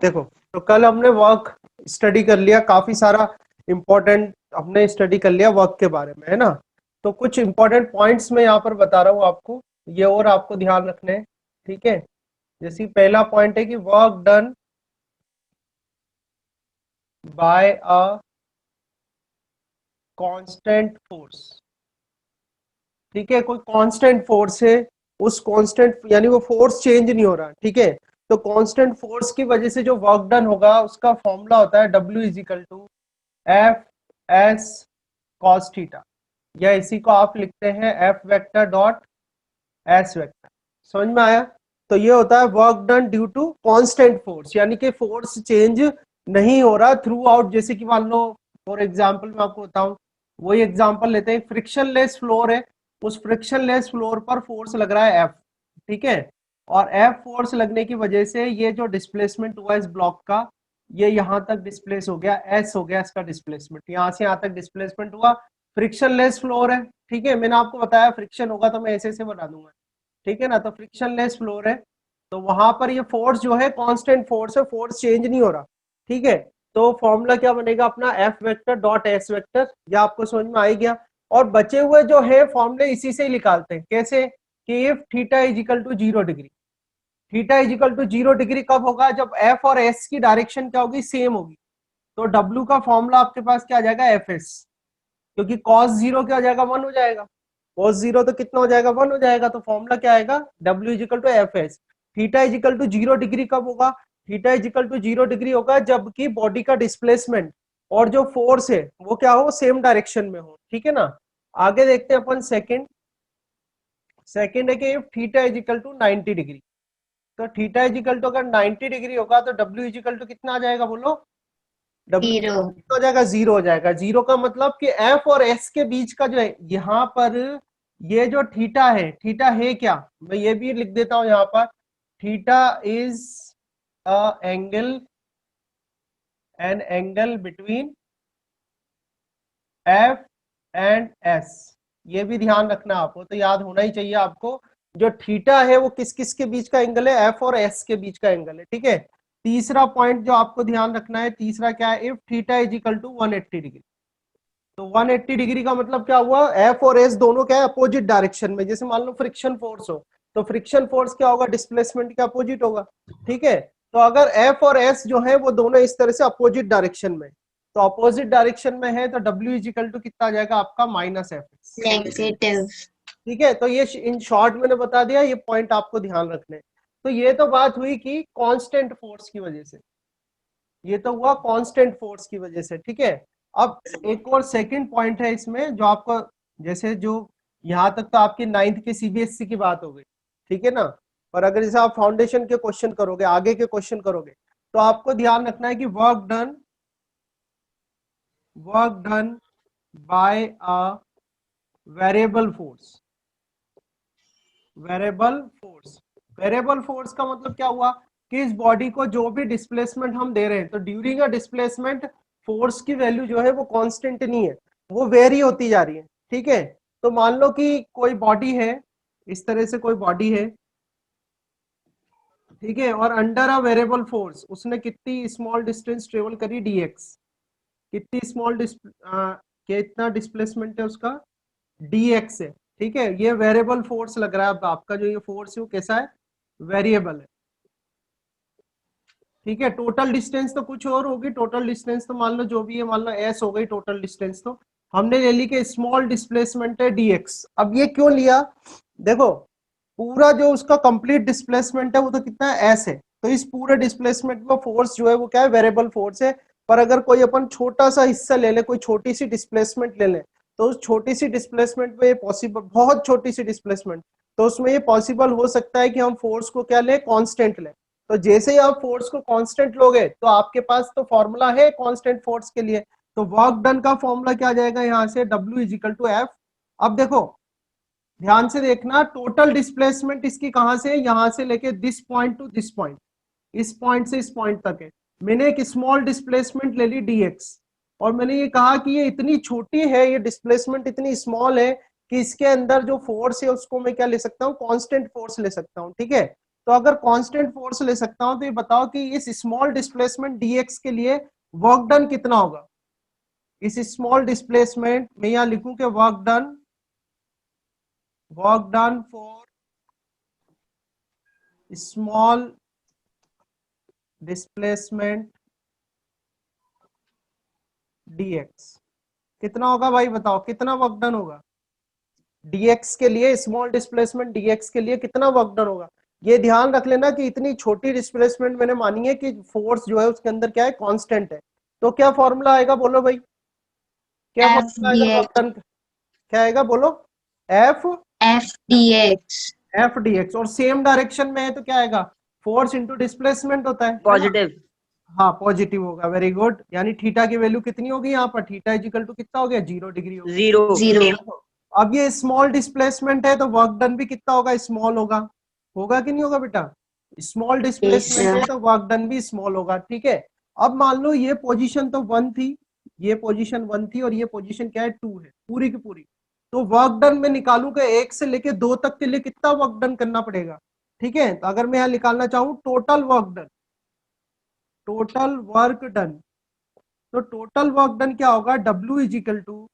देखो, तो कल हमने वर्क स्टडी कर लिया, काफी सारा इंपॉर्टेंट हमने स्टडी कर लिया वर्क के बारे में, है ना। तो कुछ इंपॉर्टेंट पॉइंट्स मैं यहाँ पर बता रहा हूँ आपको, ये और आपको ध्यान रखने हैं, ठीक है। जैसे पहला पॉइंट है कि work done by a constant force, ठीक है। कोई कांस्टेंट फोर्स है, उस कांस्टेंट यानी वो फोर्स चेंज नहीं हो रहा, ठीक है। तो कांस्टेंट फोर्स की वजह से जो वर्क डन होगा उसका फॉर्मूला होता है W is equal to F S cos theta, या इसी को आप लिखते हैं F vector dot S vector. समझ में आया? तो ये होता है work done due to constant force, यानी कि फोर्स चेंज नहीं हो रहा थ्रू आउट। जैसे कि मान लो फॉर एग्जांपल मैं आपको बताऊं, वही एग्जांपल लेते हैं, फ्रिक्शनलेस फ्लोर है, उस फ्रिक्शनलेस फ्लोर पर फोर्स लग रहा है एफ, ठीक है। और एफ फोर्स लगने की वजह से ये जो डिस्प्लेसमेंट हुआ इस ब्लॉक का, ये यहां तक डिस्प्लेस हो गया, एस हो गया इसका डिस्प्लेसमेंट, यहां से यहां तक डिस्प्लेसमेंट हुआ। फ्रिक्शनलेस फ्लोर है, ठीक है, मैंने आपको बताया फ्रिक्शन होगा तो मैं ऐसे बना दूंगा, ठीक है ना। तो फ्रिक्शनलेस फ्लोर है, तो वहां पर ये फोर्स जो है कांस्टेंट फोर्स है, फोर्स चेंज नहीं हो रहा, ठीक है। तो फॉर्मूला क्या बनेगा अपना, F vector dot S vector, ये आपको समझ में आ ही गया। और बचे हुए जो है फॉर्मूले इसी से ही निकालते हैं, कैसे कि if theta is equal to 0 degree, theta is equal to 0 degree कब होगा, जब एफ और एस की डायरेक्शन क्या होगी, सेम होगी। तो डब्ल्यू का फॉर्मूला आपके पास क्या आ जाएगा, एफ एस, क्योंकि कॉस जीरो क्या हो जाएगा, 1 हो जाएगा, कॉस जीरो तो कितना हो जाएगा, 1 हो जाएगा। तो फॉर्मूला क्या आएगा, W is equal to F S. Theta is equal to 0 degree कब होगा, थीटा इजिकल टू 0 डिग्री होगा जबकि बॉडी का डिस्प्लेसमेंट और जो फोर्स है वो क्या हो, सेम डायरेक्शन में हो, ठीक है ना। आगे देखते हैं अपन सेकंड, सेकंड है कि थीटा इजिकल टू 90 डिग्री, तो थीटा इजिकल टू अगर 90 डिग्री होगा तो डब्ल्यू इजिकल टू कितना आ जाएगा, बोलो। जीरो। डब्ल्यू हो जाएगा, 0 हो जाएगा। जीरो का मतलब कि एफ और एस के बीच का जो है यहाँ पर, ये जो थीटा है, थीटा है क्या, मैं ये भी लिख देता हूं यहाँ पर, theta is a angle, an angle between F and S. ये भी ध्यान रखना आपको, तो याद होना ही चाहिए आपको, जो थीटा है वो किस किस के बीच का एंगल है, एफ और एस के बीच का एंगल है, ठीक है। तीसरा पॉइंट जो आपको ध्यान रखना है, तीसरा क्या है, if theta is equal to 180 degree, तो 180 डिग्री का मतलब क्या हुआ, एफ और एस दोनों क्या है, अपोजिट डायरेक्शन में। जैसे मान लो फ्रिक्शन फोर्स हो, तो फ्रिक्शन फोर्स क्या होगा, डिस्प्लेसमेंट के अपोजिट होगा, ठीक है। तो अगर एफ और एस जो है वो दोनों इस तरह से अपोजिट डायरेक्शन में, तो अपोजिट डायरेक्शन में है, तो डब्ल्यू इजिकल टू कितना आ जाएगा आपका, माइनस एफ एस, नेगेटिव। ठीक है। तो ये इन शॉर्ट मैंने बता दिया, ये पॉइंट आपको ध्यान रखने हैं। तो ये तो बात हुई कि कांस्टेंट फोर्स की वजह से, ये तो हुआ कांस्टेंट फोर्स की वजह से, ठीक है। अब एक और सेकंड पॉइंट है इसमें जो आपको, जैसे जो यहां तक तो आपकी 9th के सीबीएसई की बात हो गई, ठीक है ना। पर अगर जैसे आप फाउंडेशन के क्वेश्चन करोगे, आगे के क्वेश्चन करोगे, तो आपको ध्यान रखना है कि work done by a variable force, variable force, variable force का मतलब क्या हुआ कि इस बॉडी को जो भी डिस्प्लेसमेंट हम दे रहे हैं, तो ड्यूरिंग अ डिस्प्लेसमेंट फोर्स की वैल्यू जो है वो कांस्टेंट नहीं है, वो वेरी होती जा रही है, ठीक है। तो मान लो कि कोई बॉडी है, इस तरह से कोई बॉडी है, ठीक है, और अंडर अ वेरिएबल फोर्स उसने कितनी स्मॉल डिस्टेंस ट्रेवल करी, dx, कितनी स्मॉल कितना डिस्प्लेसमेंट है उसका, dx है, ठीक है। ये वेरिएबल फोर्स लग रहा है, अब आपका जो ये फोर्स है वो कैसा है, वेरिएबल है, ठीक है। टोटल डिस्टेंस तो कुछ और होगी, टोटल डिस्टेंस तो मान लो जो भी है, मान लो एस हो गई टोटल डिस्टेंस, तो हमने ले ली कि स्मॉल डिस्प्लेसमेंट है dx। अब ये क्यों लिया, देखो पूरा जो उसका कंप्लीट डिस्प्लेसमेंट है वो तो कितना है, एस है, तो इस पूरे डिस्प्लेसमेंट में फोर्स जो है वो क्या है, वेरिएबल फोर्स है। पर अगर कोई अपन छोटा सा हिस्सा ले ले, कोई छोटी सी डिस्प्लेसमेंट ले ले, तो उस छोटी सी डिस्प्लेसमेंट में ये पॉसिबल, बहुत छोटी सी डिस्प्लेसमेंट, तो उसमें ये पॉसिबल हो सकता है कि हम फोर्स को क्या ले, कांस्टेंट ले। तो जैसे ही आप फोर्स को कांस्टेंट लोगे तो आपके पास तो फॉर्मूला है कांस्टेंट फोर्स के लिए, तो वर्क डन का फॉर्मूला क्या आ जाएगा यहाँ से, W इजिकल टू एफ। अब देखो ध्यान से देखना, टोटल डिस्प्लेसमेंट इसकी कहां से, यहां से लेके this point two this point, इस पॉइंट से इस पॉइंट तक है। मैंने एक स्मॉल डिस्प्लेसमेंट ले ली dx, और मैंने ये कहा कि ये इतनी छोटी है, ये डिस्प्लेसमेंट इतनी स्मॉल है कि इसके अंदर जो फोर्स है उसको मैं क्या ले सकता हूँ, कांस्टेंट फोर्स ले सकता हूँ, ठीक है। तो अगर कांस्टेंट फोर्स ले सकता हूं तो ये बताओ कि इस स्मॉल डिस्प्लेसमेंट dx के लिए वर्क डन कितना होगा। इस स्मॉल डिस्प्लेसमेंट में यहां लिखूं कि work done for small displacement dx कितना होगा भाई, बताओ कितना वर्क डन होगा dx के लिए, स्मॉल डिस्प्लेसमेंट dx के लिए कितना वर्क डन होगा। ये ध्यान रख लेना कि इतनी छोटी डिस्प्लेसमेंट मैंने मानी है कि फोर्स जो है उसके अंदर क्या है, कांस्टेंट है। तो क्या फॉर्मूला आएगा बोलो भाई, क्या F फॉर्मूला आएगा वर्क dx डन, क्या आएगा बोलो, F F dx F D x. और सेम डायरेक्शन में है तो क्या आएगा, फोर्स इंटू डिस्प्लेसमेंट होता है ना। पॉजिटिव। हाँ पॉजिटिव होगा, वेरी गुड। यानी थीटा की वैल्यू कितनी होगी यहाँ पर, थीटा इजिकल टू कितना हो गया, 0 डिग्री हो गया। 0। 0 अब ये स्मॉल डिस्प्लेसमेंट है तो वर्क डन भी कितना होगा, स्मॉल होगा। होगा कि नहीं होगा बेटा, स्मॉल डिस्प्लेसमेंट है तो वर्क डन भी स्मॉल होगा, ठीक है। अब मान लो ये पोजीशन तो 1 थी, ये पोजीशन 1 थी और ये पोजीशन क्या है, 2 है पूरी की पूरी। तो वर्क डन में निकालूंगा 1 से लेके 2 तक के लिए कितना वर्क डन करना पड़ेगा, ठीक है। तो अगर मैं यहाँ निकालना चाहूँ total work done, total work done, तो टोटल वर्क डन क्या होगा, W is equal to,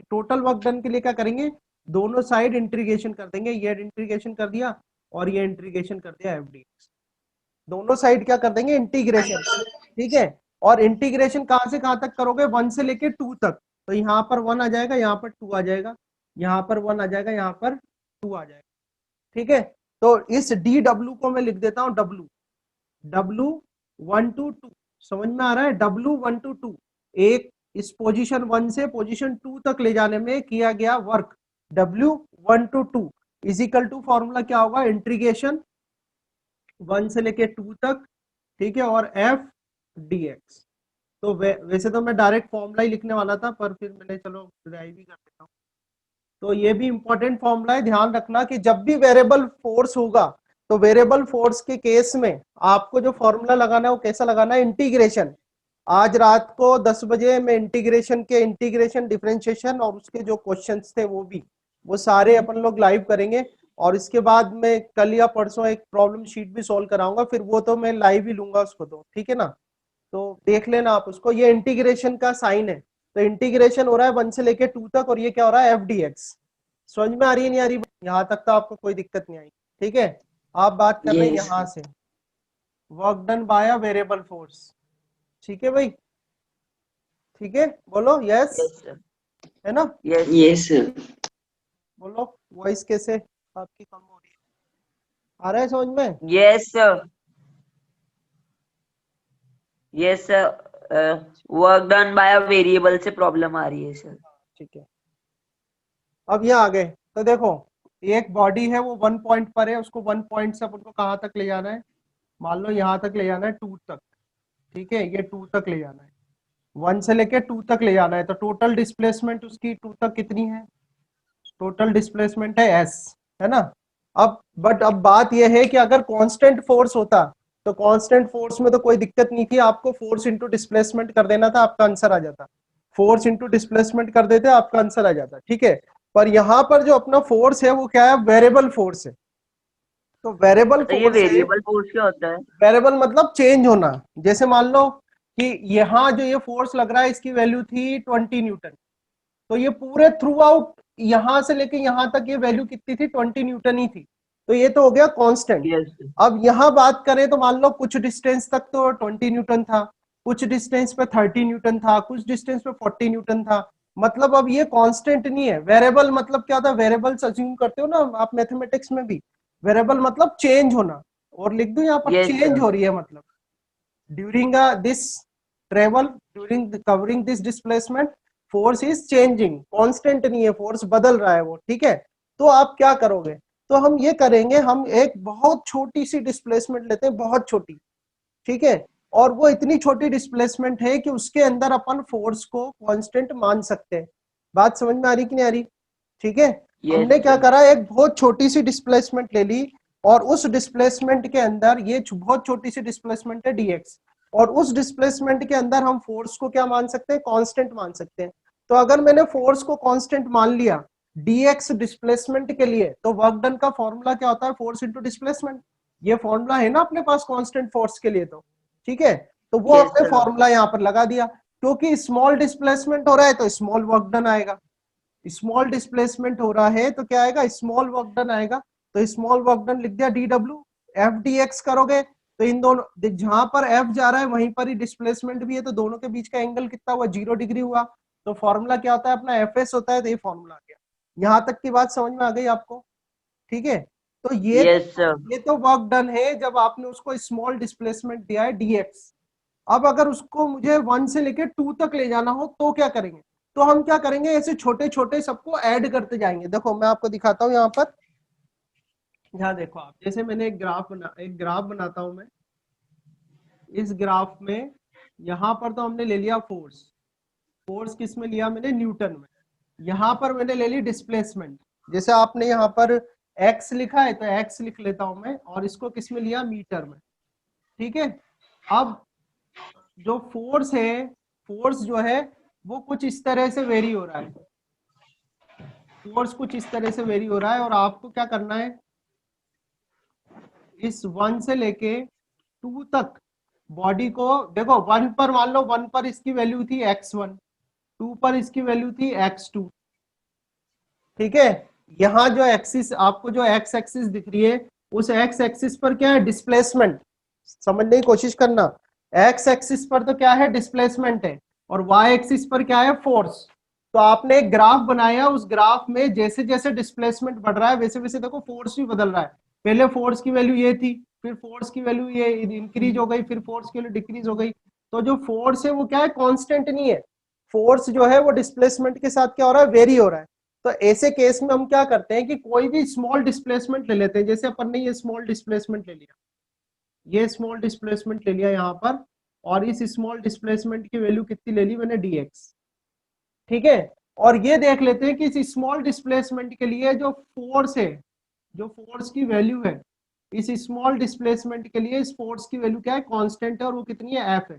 total work done के लिए क्या करेंगे, दोनों साइड इंटीग्रेशन कर देंगे, ये इंटीग्रेशन कर दिया और ये इंटीग्रेशन कर दिया एफ डी एक्स, दोनों साइड क्या कर देंगे इंटीग्रेशन, ठीक है। और इंटीग्रेशन कहां से कहां तक करोगे, 1 से लेके 2 तक। तो यहाँ पर 1 आ जाएगा, यहाँ पर 2 आ जाएगा, यहाँ पर 1 आ जाएगा, यहाँ पर 2 आ जाएगा, ठीक है। तो इस डी डब्ल्यू को मैं लिख देता हूँ डब्ल्यू, डब्ल्यू 1 to 2, समझ में आ रहा है, डब्ल्यू 1 to 2, एक इस पोजीशन 1 से पोजीशन 2 तक ले जाने में किया गया work, W 1 to 2 is equal to formula क्या होगा, इंटीग्रेशन 1 से लेके 2 तक, ठीक है, और एफ डी एक्स। तो वैसे तो मैं डायरेक्ट फॉर्मूला ही लिखने वाला था, पर फिर मैंने चलो ड्राइव ही कर देता हूँ। तो ये भी इंपॉर्टेंट फॉर्मूला है, ध्यान रखना कि जब भी वेरिएबल फोर्स होगा तो वेरिएबल फोर्स के केस में आपको जो फॉर्मूला लगाना है वो कैसा लगाना है, इंटीग्रेशन। आज रात को 10 बजे मैं इंटीग्रेशन डिफरेंशिएशन और उसके जो क्वेश्चंस थे वो सारे अपन लोग लाइव करेंगे। और इसके बाद मैं कल या परसों एक प्रॉब्लम शीट भी सॉल्व कराऊंगा, फिर वो तो मैं लाइव ही लूंगा उसको, तो ठीक है ना। तो देख लेना आप उसको, ये इंटीग्रेशन का साइन है। तो इंटीग्रेशन हो रहा है 1 से लेके 2 तक, और ये क्या हो रहा है, एफ डी एक्स। समझ में आ रही है नहीं आ रही, यहाँ तक तो आपको कोई दिक्कत नहीं आई, ठीक है। आप बात कर रहे हैं Yes. यहाँ से, work done by a variable force, ठीक है भाई, ठीक है, बोलो यस, Yes, sir. है ना। Yes, sir. बोलो वॉइस कैसे आपकी कम हो रही है, आ रहा है समझ में। Yes, sir. Yes, sir. Work done by a variable से प्रॉब्लम आ रही है सर। ठीक है, अब यहाँ आ गए तो देखो, एक बॉडी है वो 1 पॉइंट पर है, उसको 1 पॉइंट से अपन को कहाँ तक ले जाना है, मान लो यहाँ तक ले जाना है 2 तक, ठीक है, ये 2 तक ले जाना है, 1 से लेके 2 तक ले जाना है। तो टोटल डिस्प्लेसमेंट उसकी 2 तक कितनी है, टोटल डिस्प्लेसमेंट है s, है ना। अब बात यह है कि अगर कांस्टेंट फोर्स होता तो कांस्टेंट फोर्स में तो कोई दिक्कत नहीं थी, आपको फोर्स इंटू डिस्प्लेसमेंट कर देना था, आपका आंसर आ जाता, फोर्स इंटू डिस्प्लेसमेंट कर देते आपका आंसर आ जाता, ठीक है। पर यहाँ पर जो अपना फोर्स है वो क्या है, वेरिएबल फोर्स है। तो वेरिएबल तो ये फोर्स है, वेरिएबल फोर्स क्या होता है? वेरिएबल मतलब चेंज होना। जैसे मान लो कि यहाँ जो ये फोर्स लग रहा है इसकी वैल्यू थी 20 न्यूटन, तो ये पूरे थ्रू आउट यहां से लेके यहां तक ये वैल्यू कितनी थी, 20 न्यूटन ही थी। तो ये तो हो गया कांस्टेंट। Yes, sir. अब यहाँ बात करें तो मान लो कुछ डिस्टेंस तक तो 20 न्यूटन था, कुछ डिस्टेंस पे 30 न्यूटन था, कुछ डिस्टेंस पे 40 न्यूटन था। मतलब अब ये कांस्टेंट नहीं है। वेरिएबल मतलब क्या होता है, वेरिएबल्स अज्यूम करते हो ना आप मैथमेटिक्स में भी, वेरिएबल मतलब चेंज होना। और लिख दूं यहाँ पर, Yes, चेंज sir. हो रही है, मतलब during this travel, during covering this displacement force is changing, constant नहीं है, फोर्स बदल रहा है वो, ठीक है। तो आप क्या करोगे, तो हम ये करेंगे, हम एक बहुत छोटी सी डिस्प्लेसमेंट लेते हैं, बहुत छोटी, ठीक है। और वो इतनी छोटी डिस्प्लेसमेंट है कि उसके अंदर अपन फोर्स को कांस्टेंट मान सकते हैं। बात समझ में आ रही कि नहीं आ रही, ठीक है। Yes, हमने क्या sir. करा, एक बहुत छोटी सी डिस्प्लेसमेंट ले ली, और उस डिस्प्लेसमेंट के अंदर ये बहुत छोटी सी डिस्प्लेसमेंट है dx, और उस डिस्प्लेसमेंट के अंदर हम फोर्स को क्या मान सकते हैं, कांस्टेंट मान सकते हैं। तो अगर मैंने फोर्स को कांस्टेंट मान लिया dx डिस्प्लेसमेंट के लिए, तो वर्क डन का फॉर्मूला क्या होता है, फोर्स इंटू डिस्प्लेसमेंट। ये फॉर्मूला है ना अपने पास कांस्टेंट फोर्स के लिए, तो ठीक है, तो वो Yes, हमने sir. फॉर्मूला यहाँ पर लगा दिया। क्योंकि स्मॉल डिस्प्लेसमेंट हो रहा है तो स्मॉल वर्क डन आएगा, स्मॉल डिस्प्लेसमेंट हो रहा है तो क्या आएगा, स्मॉल वर्क डन आएगा। तो स्मॉल वर्क डन लिख दिया DW, FDX करोगे तो इन दोनों, जहां पर F जा रहा है वहीं पर ही डिस्प्लेसमेंट भी है, तो दोनों के बीच का एंगल कितना हुआ, 0 डिग्री हुआ। तो फॉर्मूला क्या होता है अपना, FS होता है। तो ये फॉर्मूला आ गया। यहाँ तक की बात समझ में आ गई आपको, ठीक है। तो Yes, sir. ये तो वर्क डन है जब आपने उसको स्मॉल डिस्प्लेसमेंट दिया है DX। अब अगर उसको मुझे 1 से लेके 2 तक ले जाना हो तो क्या करेंगे, तो हम क्या करेंगे, ऐसे छोटे छोटे सबको ऐड करते जाएंगे। देखो मैं आपको दिखाता हूँ यहाँ पर, यहाँ देखो आप, जैसे मैंने एक ग्राफ बनाता हूं मैं। इस ग्राफ में यहाँ पर तो हमने ले लिया फोर्स, फोर्स किस में लिया मैंने, न्यूटन में। यहाँ पर मैंने ले ली डिस्प्लेसमेंट, जैसे आपने यहाँ पर x लिखा है तो x लिख लेता हूं मैं, और इसको किस में लिया, मीटर में, ठीक है। अब जो फोर्स है, फोर्स जो है वो कुछ इस तरह से वेरी हो रहा है, फोर्स कुछ इस तरह से वेरी हो रहा है, और आपको क्या करना है, इस 1 से लेके 2 तक बॉडी को देखो, 1 पर मान लो, 1 पर इसकी वैल्यू थी x1, 2 पर इसकी वैल्यू थी x2, ठीक है। यहाँ जो एक्सिस आपको जो x एक्सिस दिख रही है, उस x एक्सिस पर क्या है, डिस्प्लेसमेंट, समझने की कोशिश करना। x एक्सिस पर तो क्या है, डिस्प्लेसमेंट है, और y एक्सिस पर क्या है, फोर्स। तो आपने एक ग्राफ बनाया, उस ग्राफ में जैसे जैसे डिस्प्लेसमेंट बढ़ रहा है वैसे वैसे देखो फोर्स भी बदल रहा है। पहले फोर्स की वैल्यू ये थी, फिर फोर्स की वैल्यू ये इंक्रीज हो गई, फिर फोर्स की वैल्यू डिक्रीज हो गई। तो जो फोर्स है वो क्या है, कांस्टेंट नहीं है, फोर्स जो है वो डिस्प्लेसमेंट के साथ क्या हो रहा है, वेरी हो रहा है। तो ऐसे केस में हम क्या करते हैं कि कोई भी स्मॉल डिस्प्लेसमेंट ले लेते हैं, जैसे अपन ने ये स्मॉल डिस्प्लेसमेंट ले लिया, ये स्मॉल डिस्प्लेसमेंट ले लिया यहाँ पर, और इस स्मॉल डिस्प्लेसमेंट की वैल्यू कितनी ले ली मैंने, dx, ठीक है। और ये देख लेते हैं कि इस स्मॉल डिस्प्लेसमेंट के लिए जो फोर्स है, जो फोर्स की वैल्यू है इस स्मॉल डिस्प्लेसमेंट के लिए, इस फोर्स की वैल्यू क्या है, कांस्टेंट है, और वो कितनी है, F है।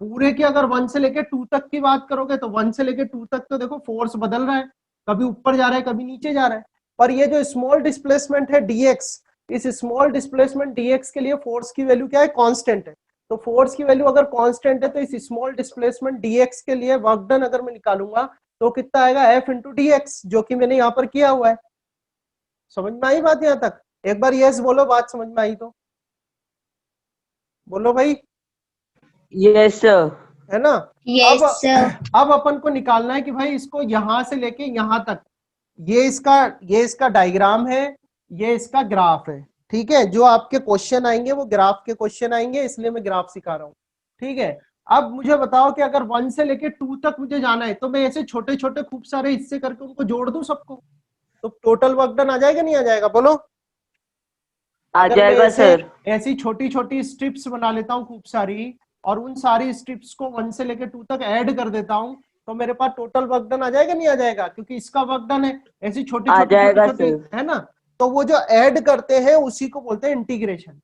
पूरे की अगर 1 से लेके 2 तक की बात करोगे तो 1 से लेके 2 तक तो देखो फोर्स बदल रहा है, कभी ऊपर जा रहा है कभी नीचे जा रहा है। पर ये जो स्मॉल डिस्प्लेसमेंट है dx, इस स्मॉल डिस्प्लेसमेंट dx के लिए फोर्स की वैल्यू क्या है, कांस्टेंट है। तो फोर्स की वैल्यू अगर कांस्टेंट है तो इस स्मॉल डिस्प्लेसमेंट dx के लिए वर्क डन अगर मैं निकालूंगा तो कितना आएगा, F इंटू dx, जो कि मैंने यहाँ पर किया हुआ है। समझ में आई बात यहाँ तक, एक बार यस बोलो, बात समझ में आई तो बोलो भाई, Yes, sir. है ना। Yes, sir. अब अपन को निकालना है कि भाई इसको यहां से लेके यहां तक, ये इसका डायग्राम है, ये इसका ग्राफ है, ठीक है। जो आपके क्वेश्चन आएंगे वो ग्राफ के क्वेश्चन आएंगे, इसलिए मैं ग्राफ सिखा रहा हूँ, ठीक है। अब मुझे बताओ कि अगर 1 से लेके 2 तक मुझे जाना है तो मैं ऐसे छोटे छोटे खूब सारे हिस्से करके उनको जोड़ दूं सबको, तो टोटल वर्क डन आ जाएगा नहीं आ जाएगा, बोलो। आ अगर मैं जाएगा सर। ऐसी छोटी छोटी स्ट्रिप्स बना लेता हूँ खूब सारी, और उन सारी स्ट्रिप्स को 1 से लेके 2 तक ऐड कर देता हूँ, तो मेरे पास टोटल वर्क डन आ जाएगा नहीं आ जाएगा, क्योंकि इसका वर्क डन है, ऐसी छोटी आ छोटी जाएगा छोटी सर। है ना। तो वो जो ऐड करते हैं उसी को बोलते हैं इंटीग्रेशन।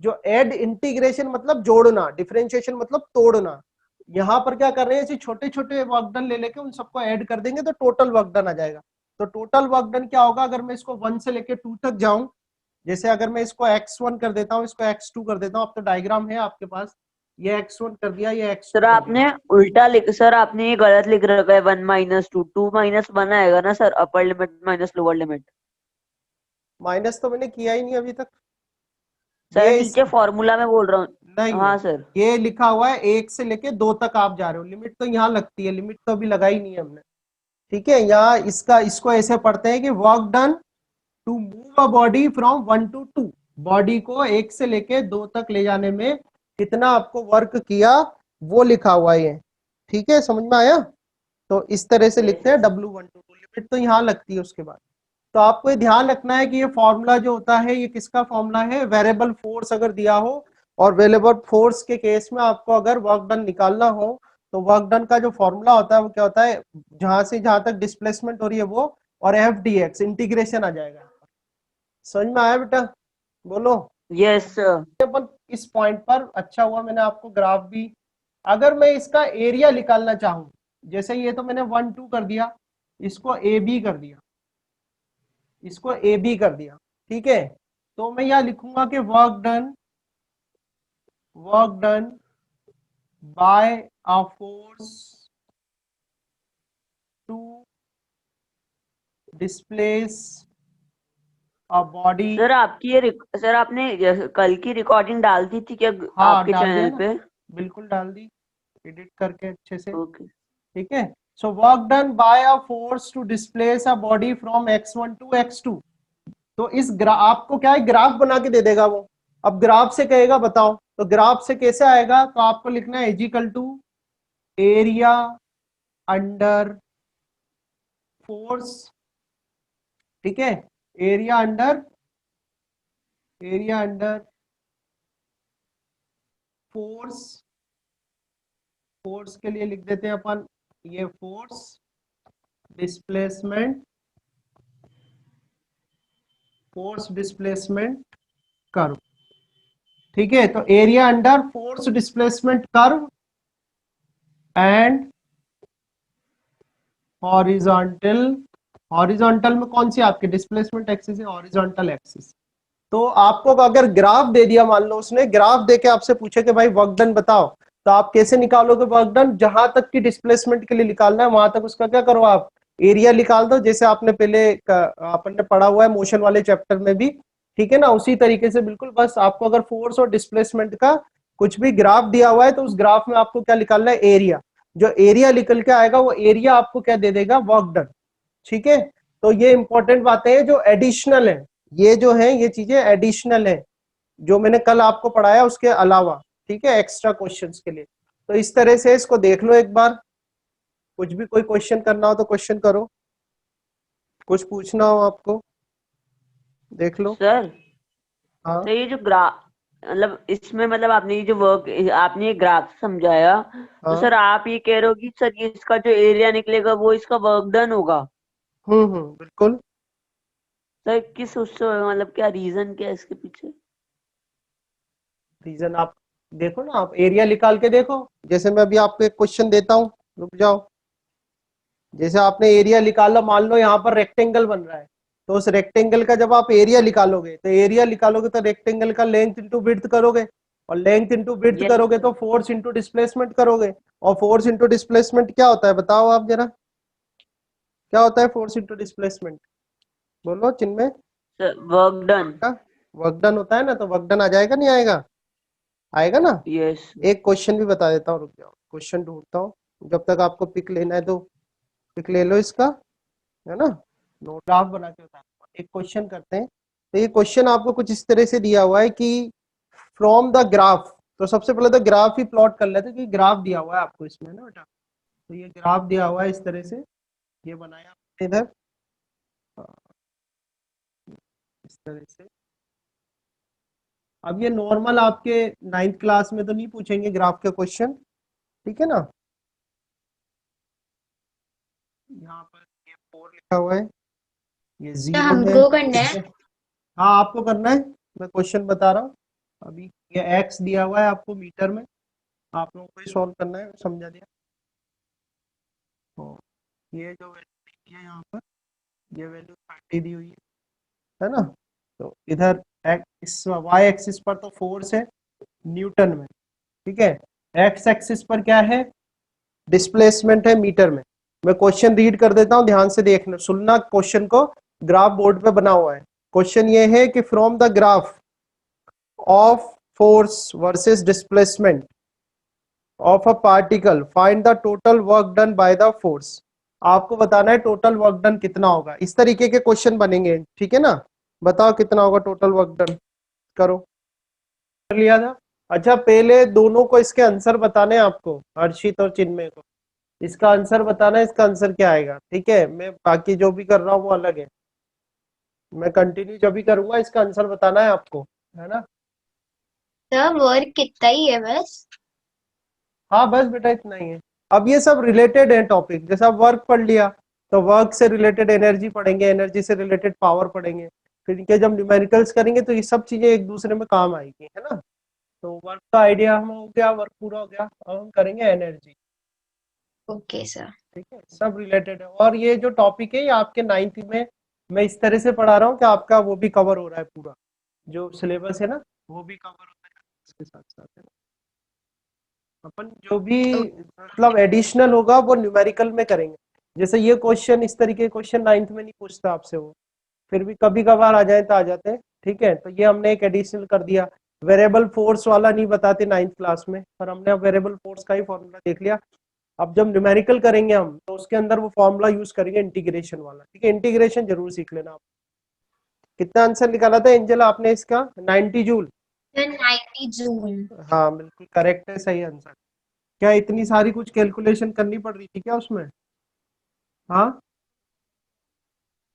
जो ऐड, इंटीग्रेशन मतलब जोड़ना, डिफरेंशिएशन मतलब तोड़ना। यहाँ पर क्या कर रहे हैं, ऐसे छोटे छोटे वर्क डन ले लेके उन सबको ऐड कर देंगे तो टोटल वर्क डन आ जाएगा। तो टोटल वर्क डन क्या होगा, अगर मैं इसको 1 से लेके 2 तक जाऊं, जैसे अगर मैं इसको x1 कर देता हूँ, इसको x2 कर देता हूँ, अब तो डायग्राम है आपके पास, ये x1 कर दिया, ये x2 सर कर आपने दिया। उल्टा लिख, सर आपने ये गलत लिख रखा है, 1 माइनस 2, 2 माइनस 1 आएगा ना sir, upper limit minus lower limit. Minus तो मैंने किया ही नहीं अभी तक, सर ये नीचे फॉर्मूला में बोल रहा हूँ। नहीं हाँ नहीं, सर। ये लिखा हुआ है 1 से लेके 2 तक आप जा रहे हो, लिमिट तो यहाँ लगती है, लिमिट तो अभी लगाई नहीं है हमने, ठीक है। यहाँ इसको ऐसे पढ़ते हैं कि work done to move a body from 1 to 2, body को 1 से लेके 2 तक ले जाने में कितना आपको वर्क किया वो लिखा हुआ है, ठीक है, समझ में आया। तो इस तरह से लिखते हैं W1 to 2, लिमिट तो यहाँ लगती है उसके बाद। तो आपको ये ध्यान रखना है कि ये फॉर्मूला जो होता है ये किसका फॉर्मूला है, वेरिएबल फोर्स अगर दिया हो, और वेरिएबल फोर्स के केस में आपको अगर वर्क डन निकालना हो तो वर्क डन का जो फॉर्मूला होता है वो क्या होता है, जहां से जहां तक डिस्प्लेसमेंट हो रही है वो, और FDX इंटीग्रेशन आ जाएगा। समझ में आया बेटा, बोलो। Yes sir. अपन इस पॉइंट पर, अच्छा हुआ मैंने आपको ग्राफ भी, अगर मैं इसका एरिया निकालना चाहूं, जैसे ये तो मैंने 1 2 कर दिया, इसको AB कर दिया, इसको AB कर दिया, ठीक है। तो मैं यहाँ लिखूंगा कि work done by a force to displace a body. Sir आपकी ये सर आपने कल की रिकॉर्डिंग डाल दी थी क्या हाँ आपके डाल दिया चैनल ना, पे? बिल्कुल डाल दी, एडिट करके अच्छे से। ओके। ठीक है, so work done by a force to displace a body from x1 to x2। तो इस आपको क्या है, ग्राफ बना के दे देगा वो। अब ग्राफ से कहेगा बताओ, तो ग्राफ से कैसे आएगा, तो आपको लिखना है is equal to area under force. ठीक है, एरिया अंडर फोर्स। फोर्स के लिए लिख देते हैं अपन ये फोर्स डिस्प्लेसमेंट, कर्व। ठीक है, तो area under force displacement curve and horizontal. Horizontal में कौन सी आपकी डिस्प्लेसमेंट एक्सिस है, हॉरिजॉन्टल एक्सिस। तो आपको अगर ग्राफ दे दिया, मान लो उसने ग्राफ देके आपसे पूछे कि भाई वर्क डन बताओ, तो आप कैसे निकालोगे वर्क डन, जहां तक की डिस्प्लेसमेंट के लिए निकालना है वहां तक उसका क्या करो, आप एरिया निकाल दो, जैसे आपने पहले अपन ने पढ़ा हुआ है मोशन वाले चैप्टर में भी। ठीक है ना, उसी तरीके से बिल्कुल, बस आपको अगर फोर्स और डिस्प्लेसमेंट का कुछ भी ग्राफ दिया हुआ है तो उस ग्राफ में आपको क्या निकालना है, एरिया। जो एरिया निकल के आएगा वो एरिया आपको क्या दे देगा, वर्क डन। ठीक है, तो ये इंपॉर्टेंट बातें हैं जो एडिशनल है, ये जो है ये चीजें एडिशनल है जो मैंने कल आपको पढ़ाया उसके अलावा। ठीक है, एक्स्ट्रा क्वेश्चंस के लिए। तो इस तरह से इसको देख लो एक बार, कुछ भी कोई क्वेश्चन करना हो तो क्वेश्चन करो, कुछ पूछना हो आपको देख लो। सर हाँ तो ये जो ग्राफ मतलब इसमें मतलब आपने ये जो वर्क आपने ये ग्राफ समझाया, तो हाँ। सर आप ये कह रहे हो कि सर ये इसका जो एरिया निकलेगा वो इसका वर्क डन होगा? बिल्कुल। सर किस उससे मतलब क्या रीजन क्या है इसके पीछे? रीजन आप देखो ना, आप एरिया निकाल के देखो, जैसे मैं अभी आपको एक क्वेश्चन देता हूँ, रुक जाओ। जैसे आपने एरिया निकाला, मान लो यहाँ पर रेक्टेंगल बन रहा है, तो उस रेक्टेंगल का जब आप एरिया निकालोगे, तो एरिया निकालोगे तो रेक्टेंगल का लेंथ इंटू विड्थ करोगे, और लेंथ इंटू विड्थ यस करोगे सर। तो फोर्स इंटू डिस्प्लेसमेंट करोगे। और फोर्स इंटू डिस्प्लेसमेंट क्या होता है बताओ आप जरा, क्या होता है फोर्स इंटू डिस्प्लेसमेंट, बोलो Chinmay. Sir work done. Work done होता है ना, तो वर्क डन आ जाएगा नहीं आएगा, आएगा ना। यस। एक क्वेश्चन भी बता देता हूँ, रुक जाओ क्वेश्चन ढूंढता हूँ, जब तक आपको पिक लेना है तो पिक ले लो इसका, है ना, नोट ग्राफ बना के बता। एक क्वेश्चन करते हैं, तो ये क्वेश्चन आपको कुछ इस तरह से दिया हुआ है कि फ्रॉम द ग्राफ, तो सबसे पहले तो ग्राफ ही प्लॉट कर लेते हैं कि ग्राफ दिया हुआ है आपको इसमें ना बेटा। तो ये ग्राफ दिया हुआ है इस तरह से, ये बनाया आपने इधर इस तरह से। अब ये नॉर्मल आपके 9th क्लास में तो नहीं पूछेंगे ग्राफ के क्वेश्चन, ठीक है ना। यहाँ पर ये 4 लिखा हुआ है, ये तो 0 है, हमको करना ठीक है। है। हाँ आपको करना है, मैं क्वेश्चन बता रहा हूँ अभी। ये x दिया हुआ है आपको मीटर में, आप लोगों को ही सॉल्व करना है, समझा दिया। तो ये जो वैल्यू है यहाँ पर, ये वैल्यू 30 दी हुई है ना। तो इधर इस y एक्सिस पर तो फोर्स है न्यूटन में, ठीक है। x एक्सिस पर क्या है, डिस्प्लेसमेंट है मीटर में। मैं क्वेश्चन रीड कर देता हूं, ध्यान से देखना सुनना क्वेश्चन को, ग्राफ बोर्ड पे बना हुआ है। क्वेश्चन ये है कि from the graph of force versus displacement of a particle find the total work done by the force. आपको बताना है टोटल वर्क डन कितना होगा, इस तरीके के क्वेश्चन बनेंगे, ठीक है ना। बताओ कितना होगा टोटल वर्क डन, करो। कर लिया था। अच्छा पहले दोनों को इसके आंसर बताने हैं आपको, हर्षित और चिन्मय को। इसका आंसर बताना है, इसका आंसर क्या आएगा, ठीक है। मैं बाकी जो भी कर रहा हूँ वो अलग है, मैं कंटिन्यू जब भी करूंगा इसका आंसर बताना है आपको, है ना। तो वर्क कितना ही है बस। हाँ बस बेटा इतना ही है। अब ये सब रिलेटेड है टॉपिक, जैसे आप वर्क पढ़ लिया, तो वर्क से रिलेटेड एनर्जी पढ़ेंगे, एनर्जी से रिलेटेड पावर पढ़ेंगे, फिर इनके जब न्यूमेरिकल्स करेंगे तो ये सब चीजें एक दूसरे में काम आएगी, है ना। तो वर्क का आइडिया हम हो गया, वर्क पूरा हो गया, अब हम करेंगे एनर्जी। Okay sir. ठीक है, सब रिलेटेड है, और ये जो टॉपिक है ये आपके 9th में मैं इस तरह से पढ़ा रहा हूँ कि आपका वो भी कवर हो रहा है पूरा। जो सिलेबस है ना वो भी कवर होता है इसके साथ साथ, है ना। अपन जो भी मतलब एडिशनल होगा वो न्यूमेरिकल में करेंगे। जैसे ये क्वेश्चन, इस तरीके के क्वेश्चन 9th में नहीं पूछता आपसे, वो फिर भी कभी कभार आ जाए तो आ जाते हैं, ठीक है। तो ये हमने एक एडिशनल कर दिया। वेरिएबल फोर्स वाला नहीं बताते 9th क्लास में, पर हमने अब वेरिएबल फोर्स का ही फॉर्मूला देख लिया। अब जब न्यूमेरिकल करेंगे हम तो उसके अंदर वो फॉर्मूला यूज करेंगे इंटीग्रेशन वाला, ठीक है। इंटीग्रेशन जरूर सीख लेना आप। कितना आंसर निकाला था एंजेला आपने इसका? 90 जूल। 90 जूल। हाँ बिल्कुल करेक्ट है, सही आंसर। क्या इतनी सारी कुछ कैलकुलेशन करनी पड़ रही थी क्या उसमें? हाँ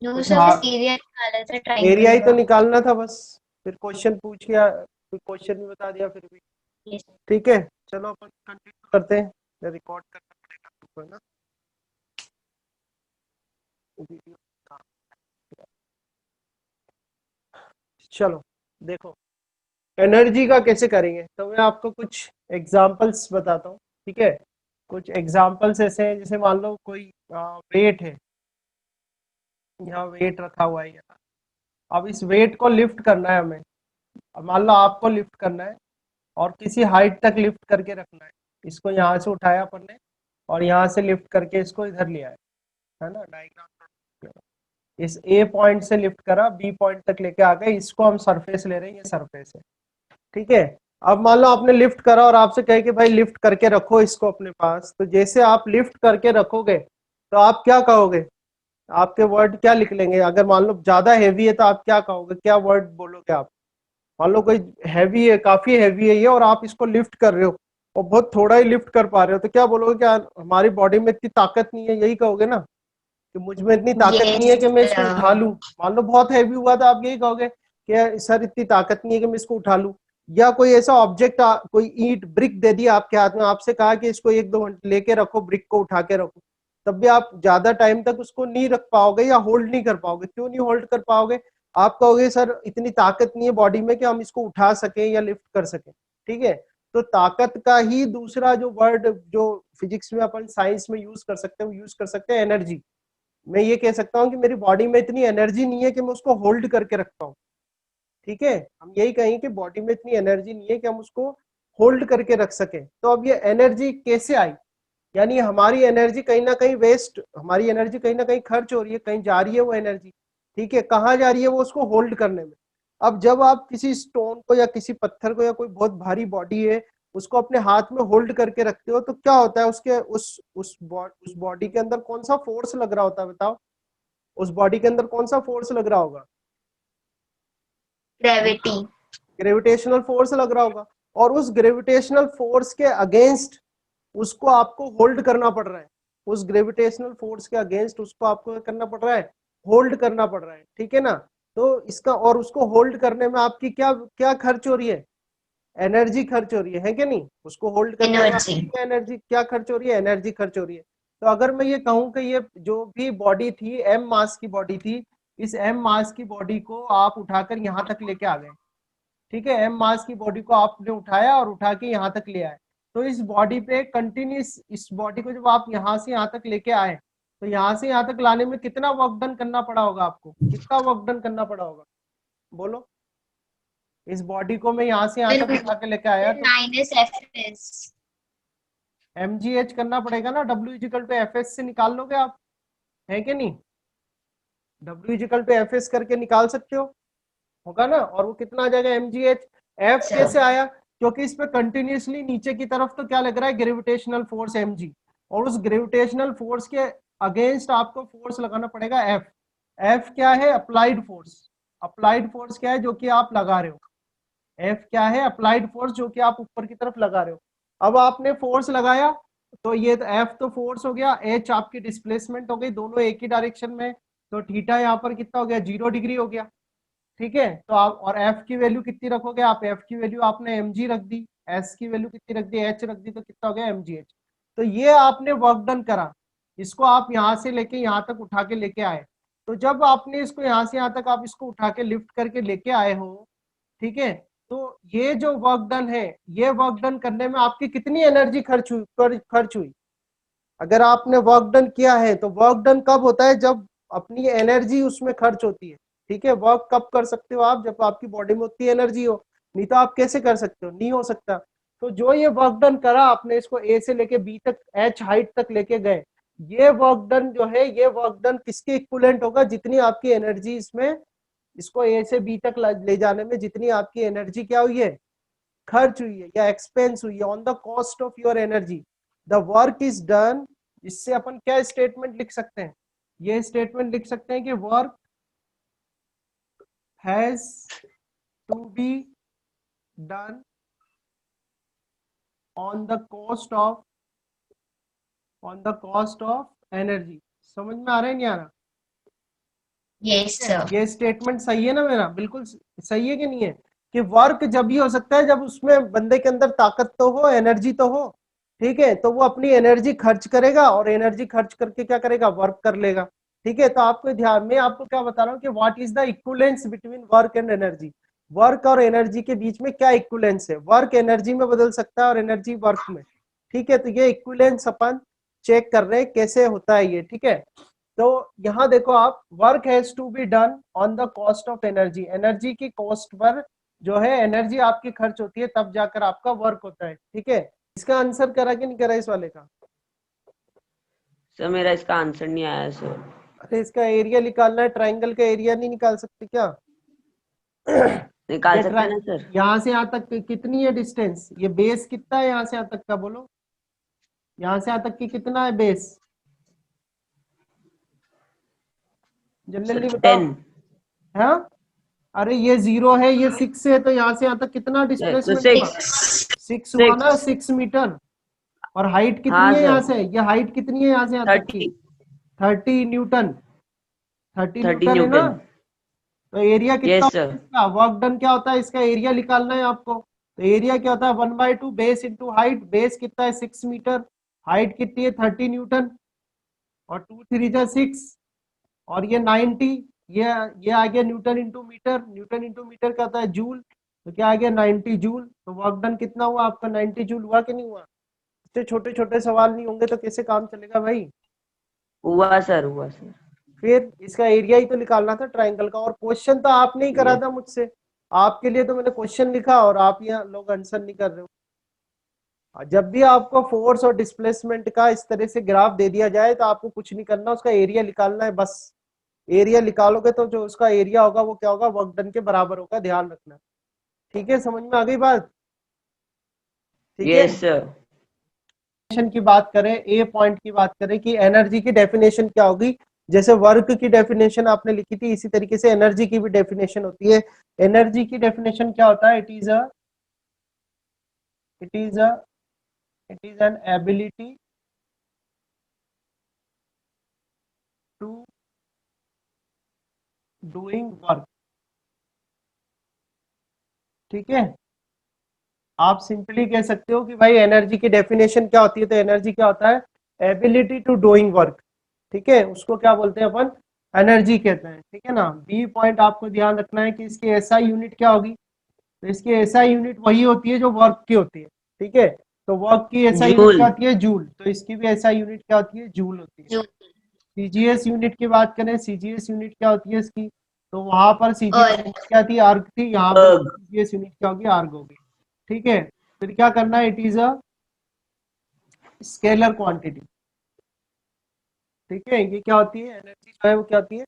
नो कुछ सर, हाँ, बस एरिया निकाला था एरिया ट्रायंगल ही तो का। निकालना था बस, फिर क्वेश्चन पूछ के फिर क्वेश्चन भी बता दिया फिर भी। Yes. ठीक है चलो अपन कंटिन्यू करते हैं, रिकॉर्ड करना पड़ेगा आपको, है ना। वीडियो चलो देखो, एनर्जी का कैसे करेंगे तो मैं आपको कुछ एग्जांपल्स बताता हूँ, ठीक है। कुछ एग्जांपल्स ऐसे हैं, जैसे मान लो कोई वेट है, यहाँ वेट रखा हुआ है यहाँ। अब इस वेट को लिफ्ट करना है हमें। अब मान लो आपको लिफ्ट करना है और किसी हाइट तक लिफ्ट करके रखना है। इसको यहाँ से उठाया अपन ने और यहाँ से लिफ्ट करके इसको इधर लिया है ना। डायग्राम इस ए पॉइंट से लिफ्ट करा, बी पॉइंट तक लेके आ गए, इसको हम सरफेस ले रहे हैं, ये सरफेस है, ठीक है। अब मान लो आपने लिफ्ट करा और आपसे कहे कि भाई लिफ्ट करके रखो इसको अपने पास, तो जैसे आप लिफ्ट करके रखोगे तो आप क्या कहोगे? आपके वर्ड क्या लिख लेंगे? अगर मान लो ज्यादा हैवी है तो आप क्या कहोगे, क्या वर्ड बोलोगे आप? मान लो कोई हैवी है, काफी हैवी है ये, और आप इसको लिफ्ट कर रहे हो और बहुत थोड़ा ही लिफ्ट कर पा रहे हो, तो क्या बोलोगे? क्या हमारी बॉडी में इतनी ताकत नहीं है, यही कहोगे ना कि मुझ में इतनी ताकत नहीं Yes, है कि मैं इसको sir. उठा लूं। मान लो बहुत हैवी हुआ तो आप यही कहोगे कि सर इतनी ताकत नहीं है कि मैं इसको उठा लूं। या कोई ऐसा ऑब्जेक्ट, कोई ईंट ब्रिक दे दिया आपके हाथ में, आपसे कहा कि इसको 1-2 घंटे लेके रखो, ब्रिक को उठा के रखो, तब भी आप ज्यादा टाइम तक उसको नहीं रख पाओगे या होल्ड नहीं कर पाओगे। क्यों नहीं होल्ड कर पाओगे? आप कहोगे सर इतनी ताकत नहीं है बॉडी में कि हम इसको उठा सकें या लिफ्ट कर सकें, ठीक है। तो ताकत का ही दूसरा जो वर्ड जो फिजिक्स में अपन साइंस में यूज कर सकते हैं, वो यूज कर सकते हैं एनर्जी। मैं ये कह सकता हूँ कि मेरी बॉडी में इतनी एनर्जी नहीं है कि मैं उसको होल्ड करके रख पाऊँ, ठीक है। हम यही कहें कि बॉडी में इतनी एनर्जी नहीं है कि हम उसको होल्ड करके रख सके। तो अब ये एनर्जी कैसे आई? यानी हमारी एनर्जी कहीं ना कहीं वेस्ट, हमारी एनर्जी कहीं ना कहीं खर्च हो रही है, कहीं जा रही है वो एनर्जी, ठीक है। कहाँ जा रही है? वो उसको होल्ड करने में। अब जब आप किसी स्टोन को या किसी पत्थर को या कोई बहुत भारी बॉडी है उसको अपने हाथ में होल्ड करके रखते हो, तो क्या होता है? उसके उस बॉडी के अंदर कौन सा फोर्स लग रहा होता है बताओ? उस बॉडी के अंदर कौन सा फोर्स लग रहा होगा? Gravity. ग्रेविटेशनल फोर्स लग रहा होगा। और उस ग्रेविटेशनल फोर्स के अगेंस्ट उसको आपको होल्ड करना पड़ रहा है। उस ग्रेविटेशनल फोर्स के अगेंस्ट उसको आपको करना पड़ रहा है, होल्ड करना पड़ रहा है, ठीक है ना। तो इसका, और उसको होल्ड करने में आपकी क्या क्या खर्च हो रही है? एनर्जी खर्च हो रही है कि नहीं? उसको होल्ड करने में आपकी Energy. क्या एनर्जी, क्या खर्च हो रही है? एनर्जी खर्च हो रही है। तो अगर मैं ये कहूं कि ये जो भी बॉडी थी एम मास की बॉडी थी, इस एम मास की बॉडी को आप उठाकर यहाँ तक लेके आ गए, ठीक है। एम मास की बॉडी को आपने उठाया और उठा के यहाँ तक ले आए, तो इस बॉडी पे कंटिन्यूस, इस बॉडी को जब आप यहाँ से यहाँ तक लेके आए तो यहाँ से यहाँ तक लाने में कितना वर्क डन करना पड़ा होगा आपको? कितना वर्क डन करना पड़ा होगा बोलो? इस बॉडी को मैं यहाँ से यहाँ तक Then उठा के लेके आया तो minus FS. mgh करना पड़ेगा ना। W is equal to F S से निकाल लोगे आप, है कि नहीं? W is equal to F S करके निकाल सकते हो, होगा ना। और वो कितना आ जाएगा? mgh। f कैसे आया? क्योंकि इस पे कंटिन्यूसली नीचे की तरफ तो क्या लग रहा है? ग्रेविटेशनल फोर्स mg, और उस ग्रेविटेशनल फोर्स के अगेंस्ट आपको फोर्स लगाना पड़ेगा f। f क्या है? Applied force. अप्लाइड फोर्स क्या है? जो कि आप लगा रहे हो। एफ क्या है? अप्लाइड फोर्स, जो कि आप ऊपर की तरफ लगा रहे हो। अब आपने फोर्स लगाया तो ये एफ तो फोर्स हो गया, एच आपकी डिस्प्लेसमेंट हो गई, दोनों एक ही डायरेक्शन में, तो थीटा यहाँ पर कितना हो गया? 0 डिग्री हो गया, ठीक है। तो आप, और एफ की वैल्यू कितनी रखोगे आप? एफ की वैल्यू आपने एम जी रख दी, एस की वैल्यू कितनी रख दी? एच रख दी, तो कितना हो गया? M G H. तो ये आपने वर्क डन करा, इसको आप यहाँ से लेके यहाँ तक उठा के लेके आए। तो जब आपने इसको यहाँ से यहाँ तक आप इसको उठा के लिफ्ट करके लेके आए हो, ठीक है, तो ये जो वर्क डन है, ये वर्क डन करने में आपकी कितनी एनर्जी खर्च हुई? अगर आपने वर्क डन किया है तो वर्क डन कब होता है? जब अपनी एनर्जी उसमें खर्च होती है। ठीक है, वर्क कब कर सकते हो आप, जब आपकी बॉडी में उतनी एनर्जी हो, नहीं तो आप कैसे कर सकते हो, नहीं हो सकता। तो जो ये वर्क डन करा आपने, इसको ए से लेके बी तक, एच हाइट तक लेके गए, ये वर्क डन जो है, ये वर्क डन किसके इक्विवेलेंट होगा, जितनी आपकी एनर्जी इसमें, इसको ए से बी तक ले जाने में जितनी आपकी एनर्जी क्या हुई है, खर्च हुई है या एक्सपेंस हुई है, on the cost of your energy the work is done. इससे अपन क्या स्टेटमेंट लिख सकते हैं, ये स्टेटमेंट लिख सकते हैं कि work has to be done on the cost of, on the cost of energy. समझ में आ रहा है नहीं आ रहा? Yes, sir. ये स्टेटमेंट सही है ना मेरा, बिल्कुल सही है कि नहीं है, कि वर्क जब ही हो सकता है जब उसमें बंदे के अंदर ताकत तो हो, एनर्जी तो हो, ठीक है, तो वो अपनी एनर्जी खर्च करेगा और एनर्जी खर्च करके क्या करेगा, वर्क कर लेगा। ठीक है, तो आपको ध्यान में, आपको क्या बता रहा हूँ कि what is the equivalence between work and energy, work और एनर्जी के बीच में क्या इक्विवेलेंस है, वर्क एनर्जी में बदल सकता है और एनर्जी वर्क में। ठीक है, तो ये इक्विवेलेंस अपन चेक कर रहे हैं कैसे होता है ये। ठीक है, तो यहाँ देखो आप, work has to be done on the cost of energy, energy की कॉस्ट पर जो है एनर्जी आपकी खर्च होती है, तब जाकर आपका वर्क होता है। ठीक है, इसका आंसर करा कि नहीं करा इस वाले का? सर मेरा इसका आंसर नहीं आया सर। अरे इसका एरिया निकालना है, ट्राइंगल का एरिया नहीं निकाल सकते क्या? निकाल ये सकते हैं ना सर? यहाँ से यहाँ तक कितनी है डिस्टेंस, ये बेस कितना है यहाँ से यहाँ तक का, बोलो, यहाँ से यहाँ तक की कितना है बेस, जनरली बताओ। 10। हाँ, अरे ये 0 है, ये 6 है, तो यहाँ से यहाँ तक कितना डिस्प्लेसमेंट हुआ, 6 हुआ ना, 6 मीटर। और हाइट कितनी हाँ है यहाँ सर, से, ये हाइट कितनी है यहाँ से यहाँ तक की, 30 न्यूटन, 30 30 न्यूटन है ना। न्यूटन। तो एरिया कितना यस होता है सर। इसका, वर्क डन क्या होता है, इसका एरिया निकालना है आपको। तो एरिया क्या होता है, 1/2 बेस इंटू हाइट, बेस कितना है 6 मीटर, हाइट कितनी है 30 न्यूटन, और 2 3 जा 6, और ये 90, ये आ गया newton into metre, newton into metre क्या होता है, जूल, तो क्या आ गया 90 जूल। तो वर्क डन कितना हुआ आपका, 90 जूल हुआ कि नहीं हुआ? इतने छोटे छोटे सवाल नहीं होंगे तो कैसे काम चलेगा भाई? हुआ सर, हुआ सर। फिर इसका एरिया ही तो निकालना था ट्राइंगल का, और क्वेश्चन तो आपने ही करा Yes. था मुझसे, आपके लिए तो मैंने क्वेश्चन लिखा और आप यहाँ लोग आंसर नहीं कर रहे हो। जब भी आपको फोर्स और डिस्प्लेसमेंट का इस तरह से ग्राफ दे दिया जाए तो आपको कुछ नहीं करना, उसका एरिया निकालना है बस। एरिया निकालोगे तो जो उसका एरिया होगा वो क्या होगा, वर्क डन के बराबर होगा, ध्यान रखना। ठीक है, समझ में आ गई बात? ठीक है, यस सर। की बात करें, ए पॉइंट की बात करें कि एनर्जी की डेफिनेशन क्या होगी, जैसे वर्क की डेफिनेशन आपने लिखी थी, इसी तरीके से एनर्जी की भी डेफिनेशन होती है। एनर्जी की डेफिनेशन क्या होता है, it is an ability to doing work. ठीक है, आप सिंपली कह सकते हो कि भाई एनर्जी की डेफिनेशन क्या होती है, तो एनर्जी क्या होता है, एबिलिटी टू डूइंग वर्क। ठीक है, उसको क्या बोलते हैं अपन, एनर्जी कहते हैं। ठीक है ना, बी पॉइंट आपको ध्यान रखना है कि इसकी एसआई यूनिट क्या होगी, तो इसकी एसआई यूनिट वही होती है जो वर्क की होती है। ठीक है, तो वर्क की एसआई यूनिट जूल। क्या होती है, जूल, तो इसकी भी एसआई यूनिट क्या होती है, जूल होती है। Joule. सीजीएस यूनिट की बात करें, सीजीएस यूनिट क्या होती है इसकी, तो वहां पर सीजीएस और यूनिट क्या थी, आर्ग थी, यहाँ पर Erg. सीजीएस यूनिट क्या होगी, आर्ग होगी। ठीक है, फिर क्या करना है, it is a scalar quantity. ठीक है, ये क्या होती है, एनर्जी जो है वो क्या होती है,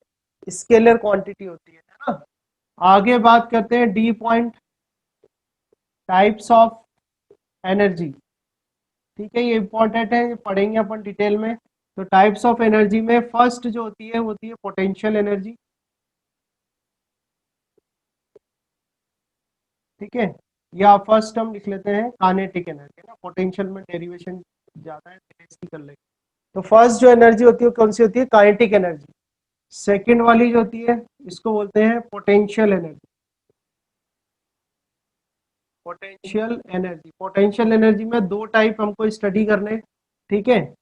स्केलर क्वांटिटी होती है ना। आगे बात करते हैं D point, types of energy. ठीक है, ये इंपॉर्टेंट है, ये पढ़ेंगे अपन डिटेल में। तो टाइप्स ऑफ एनर्जी में फर्स्ट जो होती है वो होती है पोटेंशियल एनर्जी। ठीक है, या फर्स्ट हम लिख लेते हैं काइनेटिक एनर्जी ना, पोटेंशियल में डेरिवेशन ज्यादा है तो इसकी कर लेंगे। तो फर्स्ट जो एनर्जी होती है कौन सी होती है, काइनेटिक एनर्जी। सेकंड वाली जो होती है इसको बोलते हैं potential energy. Potential energy, potential energy में दो टाइप हमको स्टडी करने। ठीक है,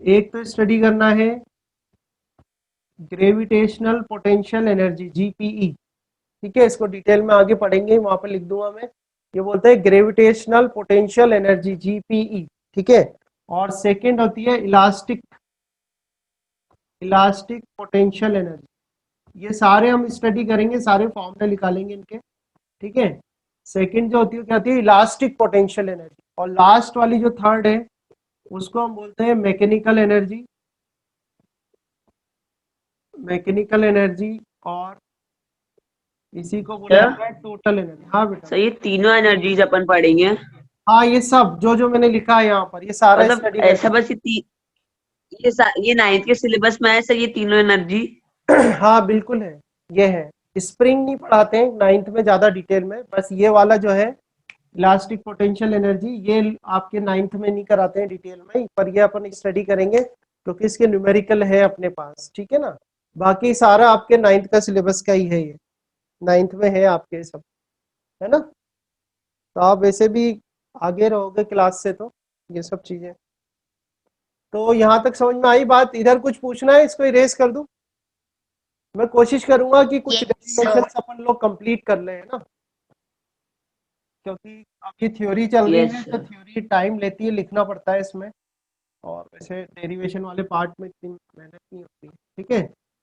एक तो स्टडी करना है ग्रेविटेशनल पोटेंशियल एनर्जी, जीपीई। ठीक है, इसको डिटेल में आगे पढ़ेंगे, वहां पर लिख दूंगा मैं। ये बोलते हैं ग्रेविटेशनल पोटेंशियल एनर्जी, जीपीई। ठीक है, और सेकंड होती है इलास्टिक पोटेंशियल एनर्जी। ये सारे हम स्टडी करेंगे, सारे फॉर्मूले निकालेंगे इनके, ठीक है। सेकंड जो होती है क्या होती है, इलास्टिक पोटेंशियल एनर्जी, और लास्ट वाली जो थर्ड है उसको हम बोलते हैं मैकेनिकल एनर्जी, मैकेनिकल एनर्जी, और इसी को बोला क्या? जाता है टोटल एनर्जी। हाँ बेटा, सर ये तीनों एनर्जीज अपन पढ़ेंगे, हाँ ये सब जो जो मैंने लिखा है यहाँ पर ये सारा मतलब स्टडी ऐसा करके। बस ये 9th के सिलेबस में है सर ये तीनों एनर्जी। हाँ बिल्कुल है, ये है। स्प्रिंग नहीं पढ़ाते हैं 9th में ज़्यादा डिटेल में, बस ये वाला जो है इलास्टिक पोटेंशियल एनर्जी ये आपके 9th में नहीं कराते हैं डिटेल में, पर ये अपन स्टडी करेंगे क्योंकि इसके न्यूमेरिकल है अपने पास, ठीक है ना। बाकी सारा आपके 9th का सिलेबस का ही है, ये 9th में है आपके सब, है ना। तो आप वैसे भी आगे रहोगे क्लास से, तो ये सब चीज़ें, तो यहाँ तक समझ में आई बात। इधर कुछ पूछना है, इसको इरेज कर दूं। मैं कोशिश करूंगा कि कुछ Yes, डेरिवेशंस sir. अपन लोग कंप्लीट कर ले, है ना, क्योंकि अभी थ्योरी चल रही यस है तो सर। थ्योरी टाइम लेती है, लिखना पड़ता है इसमें, और वैसे डेरिवेशन वाले पार्ट में इतनी मेहनत नहीं होती है, ठीक है।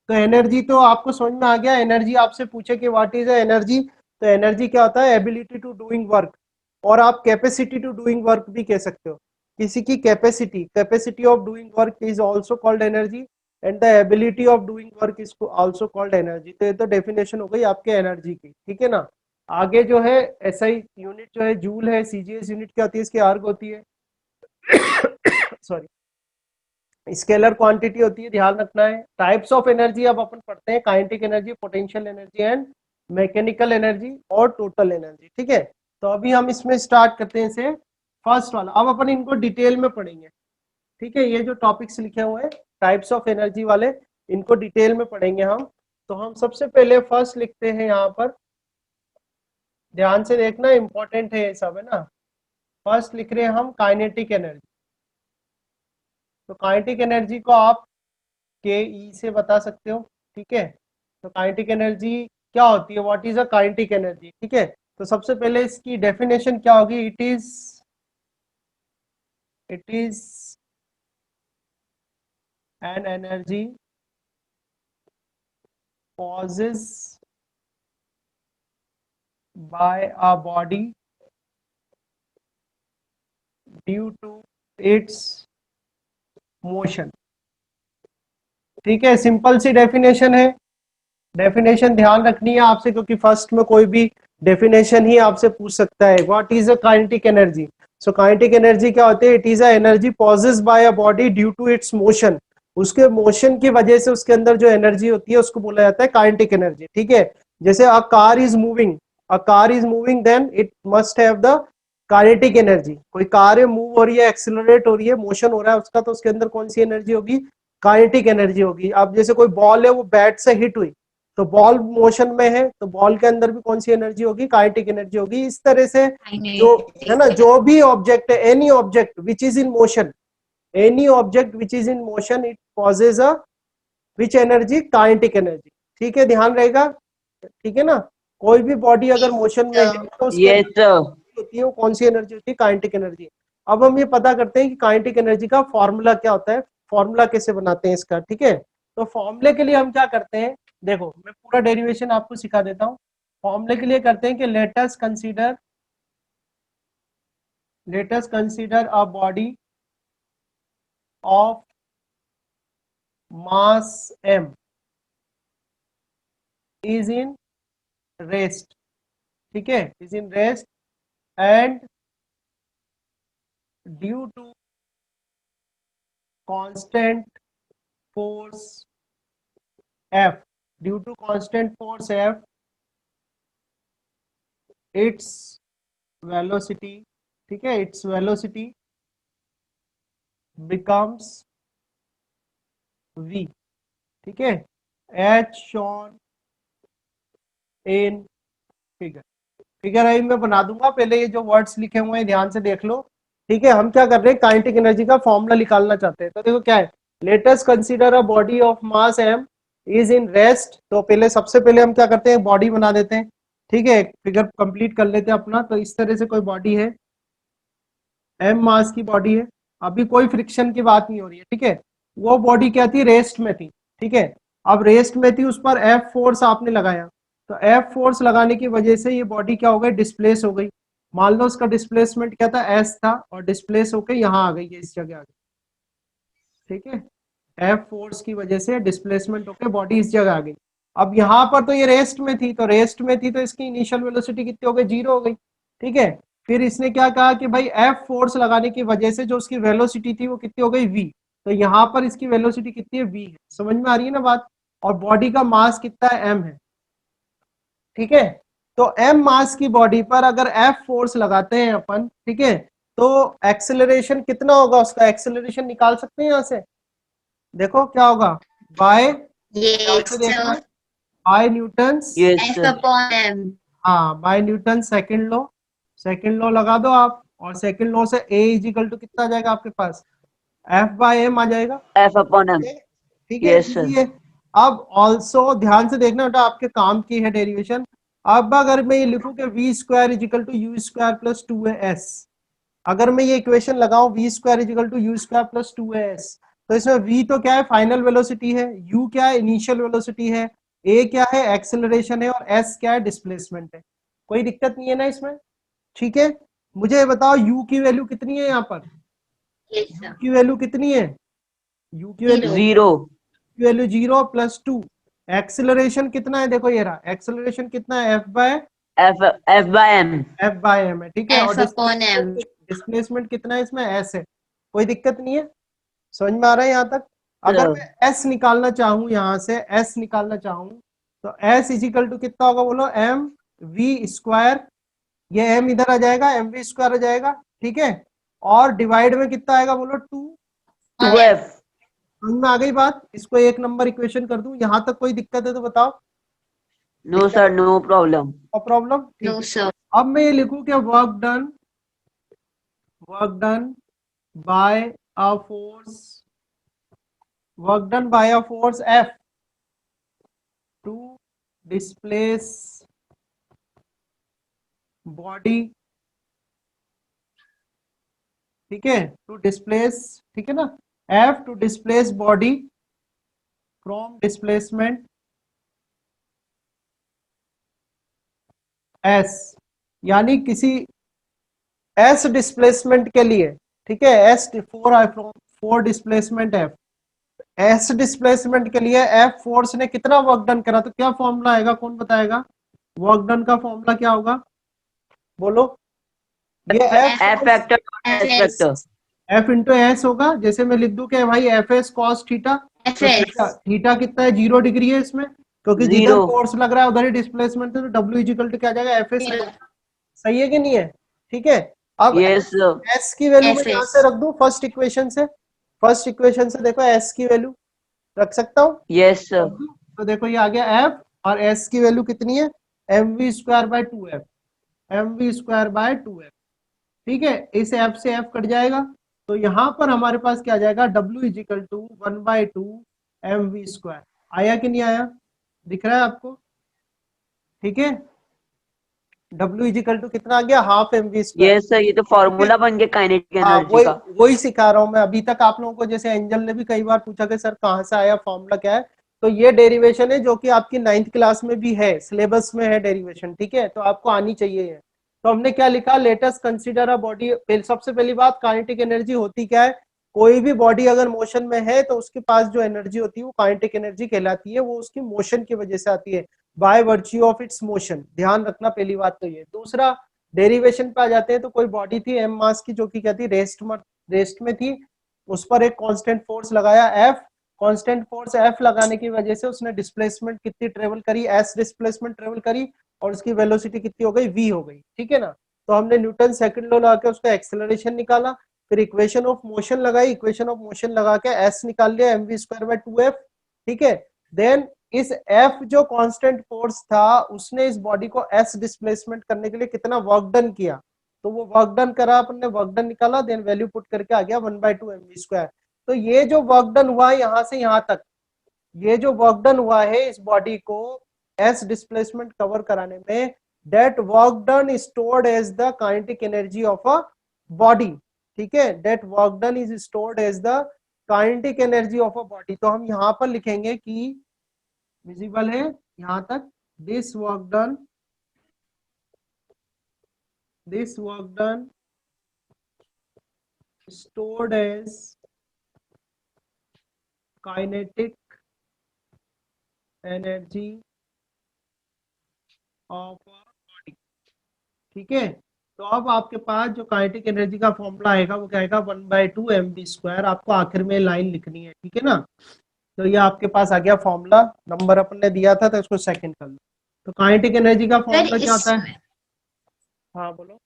तो एनर्जी तो आपको समझ में आ गया। एनर्जी आपसे पूछे कि व्हाट इज एनर्जी, तो एनर्जी क्या होता है, एबिलिटी टू डूइंग वर्क, और आप कैपेसिटी टू डूइंग वर्क भी कह सकते हो। किसी की capacity, capacity of doing work is also called energy, and the ability of doing work is also called energy. तो ये तो डेफिनेशन हो गई आपके एनर्जी की, ठीक है ना। आगे जो है एसआई यूनिट जो है जूल है, सीजीएस यूनिट क्या होती है, इसकी आर्ग होती है सॉरी, स्केलर क्वांटिटी होती है, ध्यान रखना है। टाइप्स ऑफ एनर्जी अब अपन पढ़ते हैं, kinetic energy, potential energy and mechanical energy और टोटल एनर्जी, ठीक है। तो अभी हम इसमें स्टार्ट करते हैं इसे, फर्स्ट वाला। अब अपन इनको डिटेल में पढ़ेंगे, ठीक है। ये जो टॉपिक्स लिखे हुए हैं टाइप्स ऑफ एनर्जी वाले, इनको डिटेल में पढ़ेंगे हम। तो हम सबसे पहले फर्स्ट लिखते हैं यहाँ पर, ध्यान से देखना, इंपॉर्टेंट है ये सब, है ना। फर्स्ट लिख रहे हैं हम काइनेटिक एनर्जी। तो काइनेटिक एनर्जी को आप के ई से बता सकते हो, ठीक है। तो काइनेटिक एनर्जी क्या होती है, what is a kinetic energy, ठीक है। तो सबसे पहले इसकी डेफिनेशन क्या होगी, it is an energy possesses by a body due to its motion, ठीक है। सिंपल सी डेफिनेशन है। डेफिनेशन ध्यान रखनी है आपसे, क्योंकि फर्स्ट में कोई भी डेफिनेशन ही आपसे पूछ सकता है। What is a kinetic energy, so kinetic energy क्या होती है, it is a energy possesses by a body due to its motion, उसके मोशन की वजह से उसके अंदर जो एनर्जी होती है उसको बोला जाता है काइनेटिक एनर्जी, ठीक है। जैसे a car is moving, a car is moving, then it must have the kinetic energy. कोई कार है, मूव हो रही है, एक्सिलरेट हो रही है, मोशन हो रहा है उसका, तो उसके अंदर कौन सी एनर्जी होगी, काइनेटिक एनर्जी होगी। अब जैसे कोई बॉल है, वो बैट से हिट हुई, तो बॉल मोशन में है, तो बॉल के अंदर भी कौन सी एनर्जी होगी, काइनेटिक एनर्जी होगी। इस तरह से जो है ना, जो भी ऑब्जेक्ट है, any object which is in motion, any object which is in motion, it possesses a which energy, kinetic energy, ठीक है, ध्यान रहेगा, ठीक है ना। कोई भी बॉडी अगर मोशन में है तो उसके यस अंदर सर। होती है, वो कौन सी एनर्जी होती है, काइनेटिक एनर्जी। अब हम ये पता करते हैं कि काइनेटिक एनर्जी का फॉर्मूला क्या होता है, फॉर्मूला कैसे बनाते हैं इसका, ठीक है। तो फॉर्मूले के लिए हम क्या करते हैं, देखो मैं पूरा डेरिवेशन आपको सिखा देता हूँ। फॉर्मूले के लिए करते हैं कि let us consider a body of mass m is in rest, ठीक है, is in rest and due to constant force F, due to constant force F, its velocity, ठीक है, its velocity becomes v, ठीक है, H shown in figure। Figure I मैं बना दूंगा, पहले ये जो वर्ड्स लिखे हुए हैं ध्यान से देख लो, ठीक है। हम क्या कर रहे हैं, काइनेटिक एनर्जी का फॉर्मूला निकालना चाहते हैं। तो देखो क्या है, late us consider a body of mass m is in rest. तो पहले सबसे पहले हम क्या करते हैं, बॉडी बना देते हैं, ठीक है, फिगर कंप्लीट कर लेते हैं अपना। तो इस तरह से कोई बॉडी है, m मास की बॉडी है, अभी कोई फ्रिक्शन की बात नहीं हो रही है, ठीक है। वो बॉडी क्या थी, रेस्ट में थी, ठीक है। अब रेस्ट में थी, उस पर एफ फोर्स आपने लगाया, तो एफ फोर्स लगाने की वजह से ये बॉडी क्या हो गई, डिस्प्लेस हो गई। मान लो उसका डिस्प्लेसमेंट क्या था, एस था, और डिस्प्लेस होकर यहाँ आ गई है, इस जगह आ गई, ठीक है। एफ फोर्स की वजह से डिस्प्लेसमेंट होकर बॉडी इस जगह आ गई। अब यहाँ पर तो ये रेस्ट में थी, तो रेस्ट में थी तो इसकी इनिशियल वेलोसिटी कितनी हो गई, 0 हो गई, ठीक है। फिर इसने क्या कहा कि भाई एफ फोर्स लगाने की वजह से जो उसकी वेलोसिटी थी वो कितनी हो गई, v। तो यहाँ पर इसकी वेलोसिटी कितनी है, v है। समझ में आ रही है ना बात। और बॉडी का मास कितना है, m है, ठीक है। तो m मास की बॉडी पर अगर f फोर्स लगाते हैं अपन, ठीक है, तो एक्सेलरेशन कितना होगा, उसका एक्सेलरेशन निकाल सकते हैं यहाँ से। देखो क्या होगा, बाय, Yes, देखना, sir. By Newton, yes F sir. upon M. हाँ by Newton second law, second law लगा दो आप, और सेकंड लॉ से A इजिकल टू कितना आ जाएगा आपके पास, F बाय M आ जाएगा, एफ अपॉन एम। ठीक है, यस सर। इजी है। अब ऑल्सो ध्यान से देखना बेटा, आपके काम की है डेरिवेशन। अब अगर मैं ये लिखूं कि v square is equal to u square plus 2as, अगर मैं ये इक्वेशन लगाऊं v square is equal to u square plus 2as, तो इसमें v तो क्या है, फाइनल वेलोसिटी है, u क्या है, इनिशियल वेलोसिटी है, a क्या है, एक्सेलरेशन है, और s क्या है, डिस्प्लेसमेंट है। कोई दिक्कत नहीं है ना इसमें, ठीक है। मुझे ये बताओ u की वैल्यू कितनी है, यहाँ पर Yes, u sir. की वैल्यू कितनी है, u की वैल्यू जीरो। की वैल्यू 0 प्लस 2। एक्सेलरेशन कितना है, देखो ये रहा एक्सेलरेशन कितना है, F F by M. F by M है, ठीक है। और F upon M. डिस्प्लेसमेंट कितना है इसमें, एस है। कोई दिक्कत नहीं है, समझ में आ रहा है यहाँ तक। अगर मैं एस निकालना चाहूँ, यहाँ से एस निकालना चाहूँ, तो एस इजिकल टू कितना होगा, बोलो एम वी स्क्वायर, ये एम इधर आ जाएगा, एम वी स्क्वायर आ जाएगा, ठीक है। और डिवाइड में कितना आएगा, बोलो 2। Two F. समझ में आ गई बात। इसको एक नंबर इक्वेशन कर दूं, यहाँ तक कोई दिक्कत है तो बताओ। No sir, no problem. Problem, ठीक No, है। sir. अब मैं ये लिखूं कि work done by a force, work done by a force F to displace body, ठीक है, टू डिस्प्लेस, ठीक है ना, F to displace body from displacement S, यानी किसी एस डिस्प्लेसमेंट के लिए, ठीक है, S for displacement F, S displacement के लिए एफ फोर्स ने कितना वर्क डन करा, तो क्या फॉर्मूला आएगा, कौन बताएगा, वर्क डन का फॉर्मूला क्या होगा, बोलो। ये F factor S FS. Factor. F into S होगा, जैसे मैं लिख दूं कि भाई एफ एस कॉस थीटा, तो FS. थीटा कितना है, 0 डिग्री है इसमें, क्योंकि जिधर जीरो। फोर्स लग रहा है उधर ही डिस्प्लेसमेंट है, तो डब्ल्यू इजिकल टू क्या आ जाएगा, एफ एस। Zero. सही है कि नहीं है, ठीक है। अब यस सर। एस की वैल्यू मैं यहाँ से FS. रख दूं, फर्स्ट इक्वेशन से, फर्स्ट इक्वेशन से देखो एस की वैल्यू रख सकता हूँ। Yes sir. तो देखो ये आ गया एफ, और एस की वैल्यू कितनी है, M V square by 2f, M V square by 2f, ठीक है। इस एफ से एफ कट जाएगा, तो यहाँ पर हमारे पास क्या आ जाएगा, W is equal to 1/2 M V square. आया कि नहीं आया, दिख रहा है आपको, ठीक है। W इजिकल टू कितना आ गया, half M V square. Yes sir, ये तो फॉर्मूला बन गया काइनेटिक हाँ एनर्जी वही का। वही सिखा रहा हूँ मैं अभी तक आप लोगों को। जैसे एंजल ने भी कई बार पूछा कि सर कहाँ से आया, फॉर्मूला क्या है, तो ये डेरिवेशन है जो कि आपकी 9th क्लास में भी है, सिलेबस में है डेरिवेशन, ठीक है, तो आपको आनी चाहिए है। तो हमने क्या लिखा, late us consider a body. सबसे पहली बात, काइनेटिक एनर्जी होती क्या है, कोई भी बॉडी अगर मोशन में है तो उसके पास जो एनर्जी होती है वो काइनेटिक एनर्जी कहलाती है, वो उसकी मोशन की वजह से आती है, by virtue of its motion. ध्यान रखना, पहली बात तो ये। दूसरा, डेरिवेशन पे आ जाते हैं, तो कोई बॉडी थी एम मास की जो कि क्या थी, रेस्ट में थी, उस पर एक कांस्टेंट फोर्स लगाया एफ, कांस्टेंट फोर्स एफ लगाने की वजह से उसने डिस्प्लेसमेंट कितनी ट्रेवल करी, एस डिस्प्लेसमेंट ट्रेवल करी, और उसकी वेलोसिटी कितनी हो गई, वी हो गई, ठीक है ना। तो हमने न्यूटन सेकंड लॉ लगा के उसका एक्सेलरेशन निकाला, फिर इक्वेशन ऑफ मोशन लगाई, इक्वेशन ऑफ मोशन लगा के एस निकाल लिया, M V square by 2f, ठीक है। देन इस एफ जो कांस्टेंट फोर्स था उसने इस बॉडी को एस डिस्प्लेसमेंट करने के लिए कितना वर्क डन किया, तो वो वर्क डन करा, अपन ने वर्क डन निकाला, देन वैल्यू पुट करके आ गया 1/2 एम वी स्क्वायर। तो ये जो वर्क डन हुआ है यहाँ से यहाँ तक, ये जो वर्क डन हुआ है इस बॉडी को एस डिस्प्लेसमेंट कवर कराने में, that work done stored as the kinetic energy of a body, ठीक है, that work done is stored as the kinetic energy of a body. तो हम यहाँ पर लिखेंगे कि विजिबल है यहाँ तक? This work done stored as kinetic energy of a body। ठीक है, तो अब आपके पास जो काइनेटिक एनर्जी का फॉर्मूला आएगा वो क्या आएगा, 1/2 mv²। आपको आखिर में लाइन लिखनी है, ठीक है ना। तो ये आपके पास आ गया फॉर्मूला, नंबर अपन ने दिया था तो इसको सेकंड कर लो। तो काइनेटिक एनर्जी का सर फॉर्मूला क्या होता है? इसमें हाँ बोलो।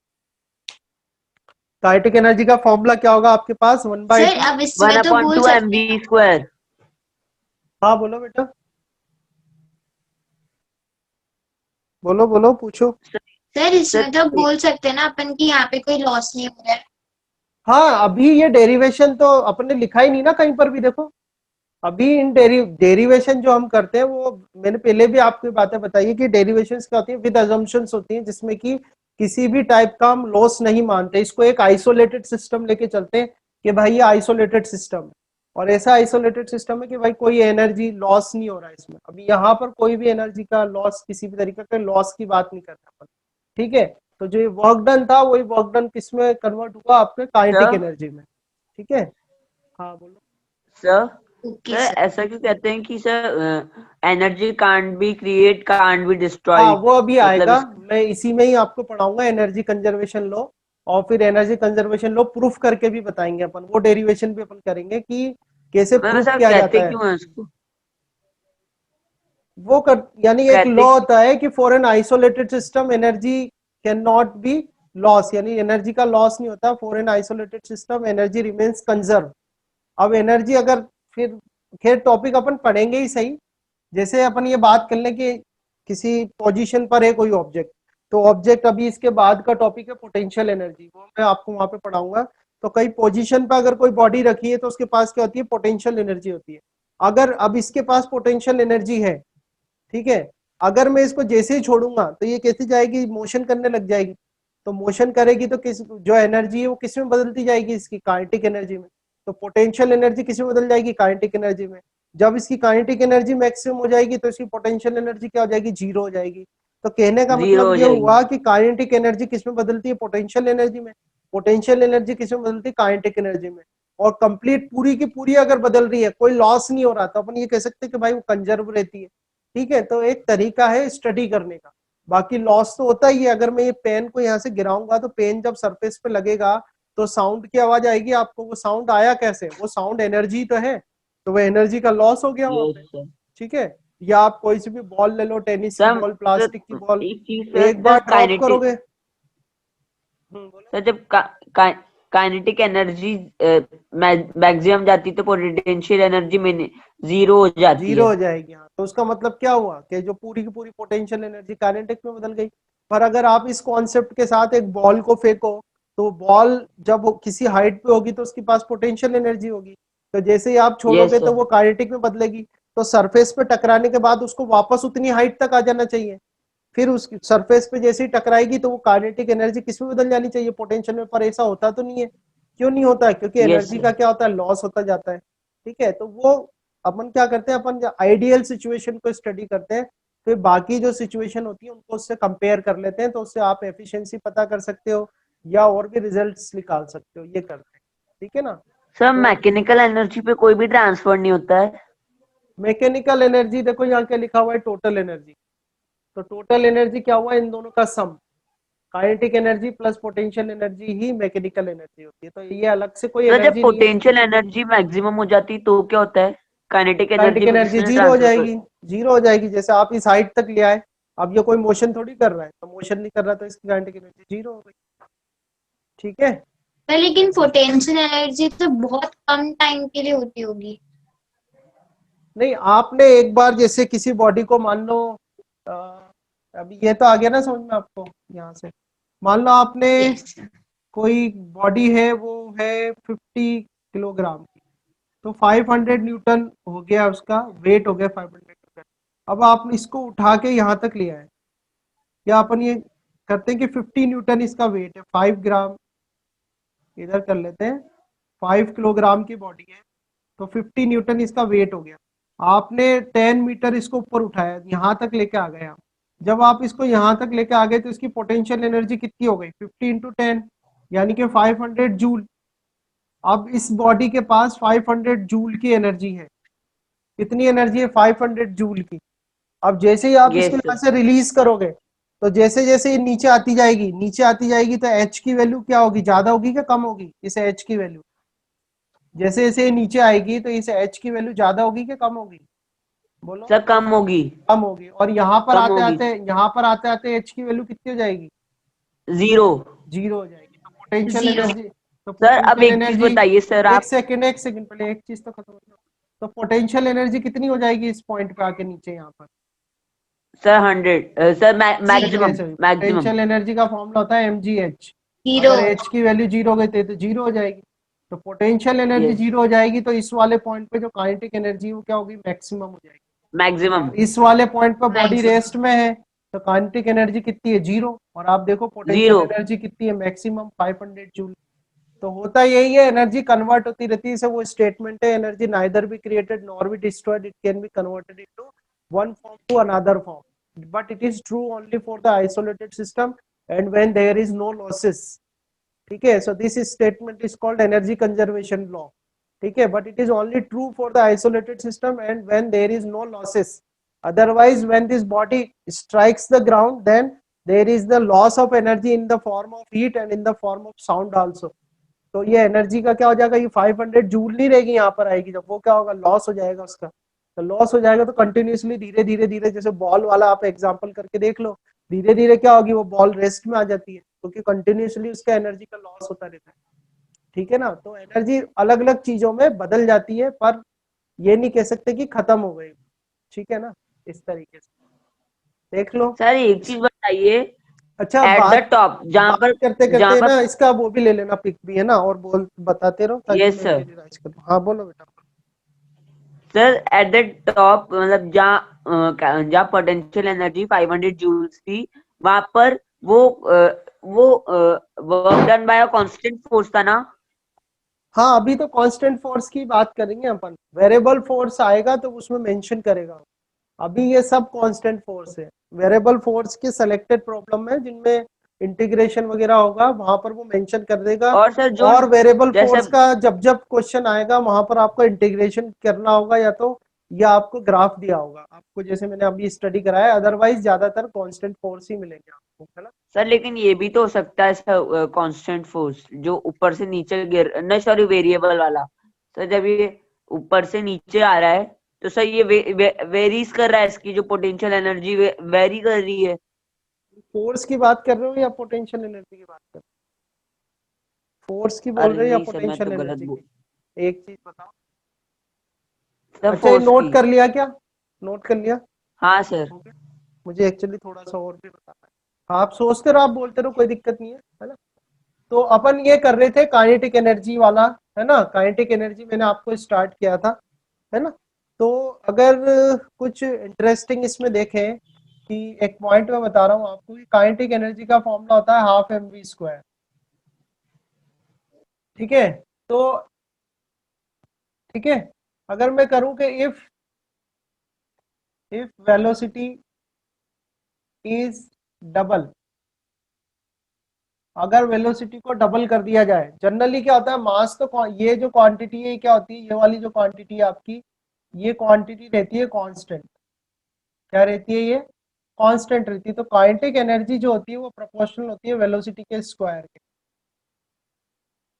काइनेटिक एनर्जी का फॉर्मूला क्या होगा आपके पास? 1/2। सर अब वन इसमें तो अपॉन बोल टू सकते एम वी हैं। स्क्वायर। हाँ बोलो बेटा, बोलो बोलो, पूछो। सर इसमें तो बोल सकते हैं ना अपन की यहाँ पे कोई लॉस नहीं हो रहा है। हाँ, अभी ये डेरिवेशन तो अपन ने लिखा ही नहीं ना कहीं पर भी, देखो अभी इन डेरिवेशन जो हम करते हैं वो मैंने पहले भी आपको बातें बताई है कि डेरिवेशंस क्या होती है, विद अजम्पशंस होती हैं, जिसमें कि किसी भी टाइप का हम लॉस नहीं मानते, इसको एक आइसोलेटेड सिस्टम लेके चलते हैं कि भाई ये आइसोलेटेड सिस्टम है, और ऐसा आइसोलेटेड सिस्टम है कि भाई कोई एनर्जी लॉस नहीं हो रहा है इसमें। अभी यहाँ पर कोई भी एनर्जी का लॉस, किसी भी तरीके का लॉस की बात नहीं करता अपन, ठीक है। तो जो ये वर्क डन था वही वर्क डन किस में कन्वर्ट हुआ, आपके काइनेटिक सर एनर्जी में, ठीक है। हाँ बोलो। Sir okay sir sir. ऐसा क्यों कहते हैं कि sir energy can't be create can't be हाँ डिस्ट्रॉयड, वो अभी मतलब आएगा, मैं इसी में ही आपको पढ़ाऊंगा एनर्जी कंजर्वेशन लॉ, और फिर एनर्जी कंजर्वेशन लॉ प्रूफ करके भी बताएंगे अपन, वो डेरिवेशन भी अपन करेंगे कि कैसे मैं प्रूफ सर किया कहते जाता है। क्यों है उसको, वो कर, यानी एक कहते लॉ होता है कि for an isolated system energy can not be loss, यानी एनर्जी का लॉस नहीं होता for an isolated system, energy remains conserve. अब एनर्जी अगर, फिर खैर टॉपिक अपन पढ़ेंगे ही सही। जैसे अपन ये बात कर लें कि किसी पोजीशन पर है कोई ऑब्जेक्ट, तो ऑब्जेक्ट, अभी इसके बाद का टॉपिक है पोटेंशियल एनर्जी, वो मैं आपको वहां पे पढ़ाऊंगा। तो कई पोजीशन पर अगर कोई बॉडी रखी है तो उसके पास क्या होती है, पोटेंशियल एनर्जी होती है। अगर अब इसके पास पोटेंशियल एनर्जी है, ठीक है, अगर मैं इसको जैसे ही छोड़ूंगा तो ये कैसे जाएगी, मोशन करने लग जाएगी। तो मोशन करेगी तो किस, जो एनर्जी है वो किस में बदलती जाएगी, इसकी काइनेटिक एनर्जी में। तो पोटेंशियल एनर्जी किस में बदल जाएगी, काइनेटिक एनर्जी में। जब इसकी काइनेटिक एनर्जी मैक्सिमम हो जाएगी तो इसकी पोटेंशियल एनर्जी क्या हो जाएगी, जीरो हो जाएगी। तो कहने का जीरो मतलब हो ये जाएगी। हुआ कि काइनेटिक एनर्जी किस में बदलती है, पोटेंशियल एनर्जी में। पोटेंशियल एनर्जी किस में बदलती है, काइनेटिक एनर्जी में। और कंप्लीट पूरी की पूरी अगर बदल रही है, कोई लॉस नहीं हो रहा, तो अपन ये कह सकते हैं कि भाई वो कंजर्व रहती है, ठीक है। तो एक तरीका है स्टडी करने का। बाकी लॉस तो होता ही है, अगर मैं ये पेन को यहाँ से गिराऊंगा तो पेन जब सरफेस पे लगेगा तो साउंड की आवाज आएगी आपको, वो साउंड आया कैसे, वो साउंड एनर्जी तो है, तो वो एनर्जी का लॉस हो गया वहां पे, यस सर। ठीक है। या आप कोई सी भी बॉल ले लो, टेनिस की सर बॉल, सर प्लास्टिक की बॉल, एक चीज सर, एक बार जब ड्रॉप काइनेटिक, करोगे। बोलो। सर जब काइनेटिक एनर्जी मैक्सिमम जाती है तो पोटेंशियल एनर्जी में जीरो हो जाती जीरो है। हो जाएगी, हाँ। तो उसका मतलब क्या हुआ कि जो पूरी की पूरी पोटेंशियल एनर्जी काइनेटिक में बदल गई। पर अगर आप इस कॉन्सेप्ट के साथ एक बॉल को फेंको, तो बॉल जब वो किसी हाइट पे होगी तो उसके पास पोटेंशियल एनर्जी होगी, तो जैसे ही आप छोड़ोगे यस तो सर। वो काइनेटिक में बदलेगी। तो सरफेस पे टकराने के बाद उसको वापस उतनी हाइट तक आ जाना चाहिए, फिर उस सरफेस पे जैसे ही टकराएगी तो वो काइनेटिक एनर्जी किस में बदल जानी चाहिए, पोटेंशियल में। पर ऐसा होता तो नहीं है, क्यों नहीं होता है, क्योंकि यस एनर्जी सर। का क्या होता है, लॉस होता जाता है, ठीक है। तो वो अपन क्या करते हैं, अपन आइडियल सिचुएशन को स्टडी करते हैं, फिर बाकी जो सिचुएशन होती है उनको उससे कंपेयर कर लेते हैं, तो उससे आप एफिशिएंसी पता कर सकते हो या और भी रिजल्ट्स निकाल सकते हो, ये करते हैं, ठीक है ना। सर तो मैकेनिकल एनर्जी पे कोई भी ट्रांसफर नहीं होता है। मैकेनिकल एनर्जी देखो यहाँ क्या लिखा हुआ है, टोटल एनर्जी। तो टोटल एनर्जी क्या हुआ, इन दोनों का sum, kinetic energy plus potential energy ही मैकेनिकल एनर्जी होती है। तो ये अलग से कोई सर जब एनर्जी नहीं है। पोटेंशियल एनर्जी मैक्सिमम हो जाती तो क्या होता है, काइनेटिक काइनेटिक एनर्जी में एनर्जी किसने जीरो हो ट्रांसफर कर। जाएगी, जीरो हो जाएगी। जैसे आप इस हाइट तक ले आए, अब ये कोई मोशन थोड़ी कर रहा है, तो मोशन नहीं कर रहा तो इसकी काइनेटिक एनर्जी जीरो हो गई, ठीक है। पर लेकिन पोटेंशियल एनर्जी तो बहुत कम टाइम के लिए होती होगी। नहीं, आपने एक बार जैसे किसी बॉडी को मान लो, अ, अभी ये तो आ गया ना समझ में आपको, यहाँ से मान लो आपने यस। कोई बॉडी है, वो है 50 किलोग्राम की, तो 500 न्यूटन हो गया, उसका वेट हो गया 500 न्यूटन। अब आप इसको उठा के यहाँ तक ले आए, या अपन ये करते हैं कि 50 न्यूटन इसका वेट है, 5 ग्राम इधर कर लेते हैं, 5 किलोग्राम की बॉडी है, तो 50 न्यूटन इसका वेट हो गया। आपने 10 मीटर इसको ऊपर उठाया, यहाँ तक लेके आ गए आप। जब आप इसको यहाँ तक लेके आ गए तो इसकी पोटेंशियल एनर्जी कितनी हो गई? 50 इंटू 10 यानी कि 500 जूल। अब इस बॉडी के पास 500 जूल की एनर्जी है। कितनी एनर्जी है? 500 जूल की। अब जैसे ही आप इसको यस यहाँ से रिलीज करोगे तो जैसे जैसे ये नीचे आती जाएगी, नीचे आती जाएगी, तो एच की वैल्यू क्या होगी? ज्यादा होगी क्या कम होगी? इस एच की वैल्यू जैसे जैसे ये नीचे आएगी तो इस एच की वैल्यू ज्यादा होगी क्या कम होगी? बोलो। सर, कम होगी। कम होगी। और यहाँ पर कम आते होगी। आते यहाँ पर आते आते एच की वैल्यू कितनी हो जाएगी? 0। जीरो हो जाएगी। तो पोटेंशियल Zero. एनर्जी, तो सर, अब पोटेंशियल एक चीज एनर्जी, बताइए सर एक आप। सेकंड एक सेकंड, पहले एक चीज तो खत्म हो जाए। तो पोटेंशियल एनर्जी कितनी हो जाएगी इस पॉइंट पे आके नीचे यहाँ पर? Sir 100, sir maximum maximum. Potential energy का फॉर्मूला होता है mgh। Zero. अगर h की वैल्यू जीरो हो गई तो जीरो हो जाएगी। तो पोटेंशियल एनर्जी यस, जीरो हो जाएगी तो इस वाले पॉइंट पे जो काइनेटिक एनर्जी वो क्या होगी? मैक्सिमम हो जाएगी। मैक्सिमम। और इस वाले पॉइंट पर बॉडी Maximum. रेस्ट में है तो काइनेटिक एनर्जी कितनी है? जीरो। और आप देखो पोटेंशियल 0। एनर्जी कितनी है? Maximum 500 joule. तो होता यही है, एनर्जी कन्वर्ट होती रहती है। इसे वो स्टेटमेंट है, energy neither be created nor be destroyed, it can be converted into one form to another form, but it is true only for the isolated system and when there is no losses। ठीक है, so this is statement is called energy conservation law। ठीक है, but it is only true for the isolated system and when there is no losses। otherwise when this body strikes the ground then there is the loss of energy in the form of heat and in the form of sound also। तो ये energy का क्या हो जाएगा? ये 500 joule नहीं रहेगी, यहाँ पर आएगी जब, वो क्या होगा? लॉस हो जाएगा उसका। तो लॉस हो जाएगा तो कंटिन्यूसली धीरे धीरे धीरे, जैसे बॉल वाला आप एग्जांपल करके देख लो, धीरे धीरे क्या होगी? वो बॉल रेस्ट में आ जाती है क्योंकि कंटिन्यूसली उसका एनर्जी का लॉस होता रहता है। ठीक है ना? तो एनर्जी अलग अलग चीजों में बदल जाती है पर ये नहीं कह सकते कि खत्म हो गई। ठीक है ना? इस तरीके से देख लो। सर, एक चीज बताइए। अच्छा, एट द टॉप, बात करते जहां करते पर ना इसका वो भी ले लेना, पिक भी है ना, और बोल बताते रहो ताकि यस मैं सर। भी रिवाइज करूँ। हाँ बोलो बेटा। सर, एट द टॉप मतलब जहाँ पोटेंशियल एनर्जी 500 जूल्स थी, वहां पर वो work done by a constant force था ना? हाँ, अभी तो कांस्टेंट फोर्स की बात करेंगे अपन, वेरिएबल फोर्स आएगा तो उसमें मेंशन करेगा। अभी ये सब कांस्टेंट फोर्स है। वेरिएबल फोर्स के सिलेक्टेड प्रॉब्लम है जिनमें इंटीग्रेशन वगैरह होगा, वहां पर वो मेंशन कर देगा। और सर, जो और वेरिएबल जैसे फोर्स का जब जब क्वेश्चन आएगा वहां पर आपको इंटीग्रेशन करना होगा या आपको ग्राफ दिया होगा आपको, जैसे मैंने अभी स्टडी कराया। अदरवाइज ज्यादातर कांस्टेंट फोर्स ही मिलेंगे आपको, है ना? सर, लेकिन ये भी तो हो सकता है सर, कांस्टेंट फोर्स जो ऊपर से नीचे गिर, नहीं सॉरी, वेरिएबल वाला। सर, जब ये ऊपर से नीचे आ रहा है तो सर ये वेरीज कर रहा है, इसकी जो पोटेंशियल एनर्जी वेरी कर रही है। फोर्स की बात कर रहे हो या पोटेंशियल एनर्जी की बात कर रहे हो? फोर्स की बोल अरे रहे हो या नहीं सर, मैं तो पोटेंशियल गलत एनर्जी बोल। की? एक चीज बताओ। सर, अच्छा, ये फोर्स नोट की। कर लिया क्या? नोट कर लिया? हाँ सर। हो गया? मुझे एक्चुअली थोड़ा सा और भी बताना है। आप सोचते रहो, आप बोलते रहो, कोई दिक्कत नहीं है ना? तो अपन ये कर रहे थे काइनेटिक एनर्जी वाला, है ना? काइनेटिक एनर्जी मैंने आपको स्टार्ट किया था, है ना? तो अगर कुछ इंटरेस्टिंग इसमें देखें कि एक पॉइंट में बता रहा हूँ आपको कि काइनेटिक एनर्जी का फॉर्मूला होता है हाफ mv²। ठीक है? तो ठीक है, अगर मैं करूं कि इफ वेलोसिटी इज डबल, अगर वेलोसिटी को डबल कर दिया जाए, जनरली क्या होता है, मास तो ये जो क्वांटिटी है क्या होती है? ये वाली जो क्वांटिटी है आपकी, ये क्वांटिटी रहती है कांस्टेंट। क्या रहती है? ये कांस्टेंट रहती है। तो काइनेटिक एनर्जी जो होती है वो प्रोपोर्शनल होती है वेलोसिटी के स्क्वायर के।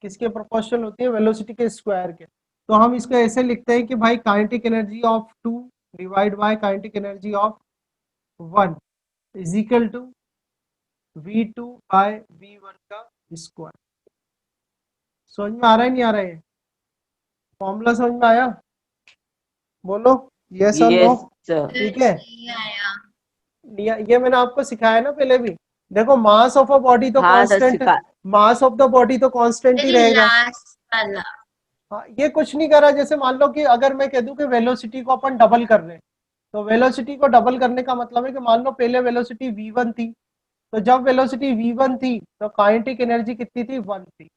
किसके प्रोपोर्शनल होती है? वेलोसिटी के स्क्वायर के। तो हम इसको ऐसे लिखते हैं कि भाई kinetic energy of 2 divide by kinetic energy of 1 is equal to v2 by v1 का स्क्वायर। समझ में आ रहा है नहीं आ रहा है? फॉर्मूला समझ में आया? बोलो यस और नो। Yes sir. ठीक है, नहीं आया। ये मैंने आपको सिखाया ना पहले भी। देखो, मास ऑफ अ बॉडी तो हाँ sir, constant, mass of the body तो कांस्टेंट ही रहेगा। लास्ट वाला। हाँ, ये कुछ नहीं करा। जैसे मान लो कि अगर मैं कह दूं कि वेलोसिटी को अपन डबल कर रहे हैं, तो वेलोसिटी को डबल करने का मतलब है कि मान लो पहले वेलोसिटी v1 थी, तो जब वेलोसिटी v1 थी तो काइनेटिक एनर्जी कितनी थी? 1 थी।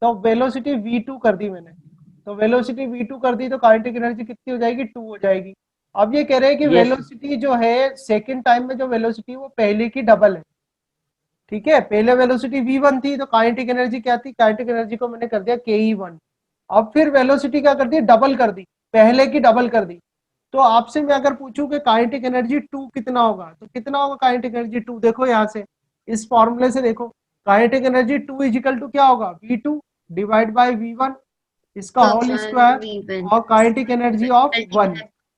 तो वेलोसिटी v2 कर दी मैंने, तो वेलोसिटी v2 कर दी तो काइनेटिक एनर्जी कितनी हो जाएगी, 2 हो जाएगी। अब ये कह रहे हैं कि Yes. वेलोसिटी जो है सेकंड टाइम में जो वेलोसिटी वो पहले की डबल है, ठीक है। पहले वेलोसिटी v1 थी तो काइनेटिक एनर्जी क्या थी, काइनेटिक एनर्जी को मैंने कर दिया ke1। अब फिर वेलोसिटी क्या कर दी, डबल कर दी, पहले की डबल कर दी। तो आपसे मैं अगर पूछूं कि काइनेटिक एनर्जी 2 कितना होगा, तो कितना होगा काइनेटिक एनर्जी 2, देखो यहाँ से इस फॉर्मूले से देखो, काइनेटिक एनर्जी 2 इजिकल टू क्या होगा, v2 डिवाइड बाय v1 इसका होल स्क्वायर और काइनेटिक एनर्जी ऑफ 1,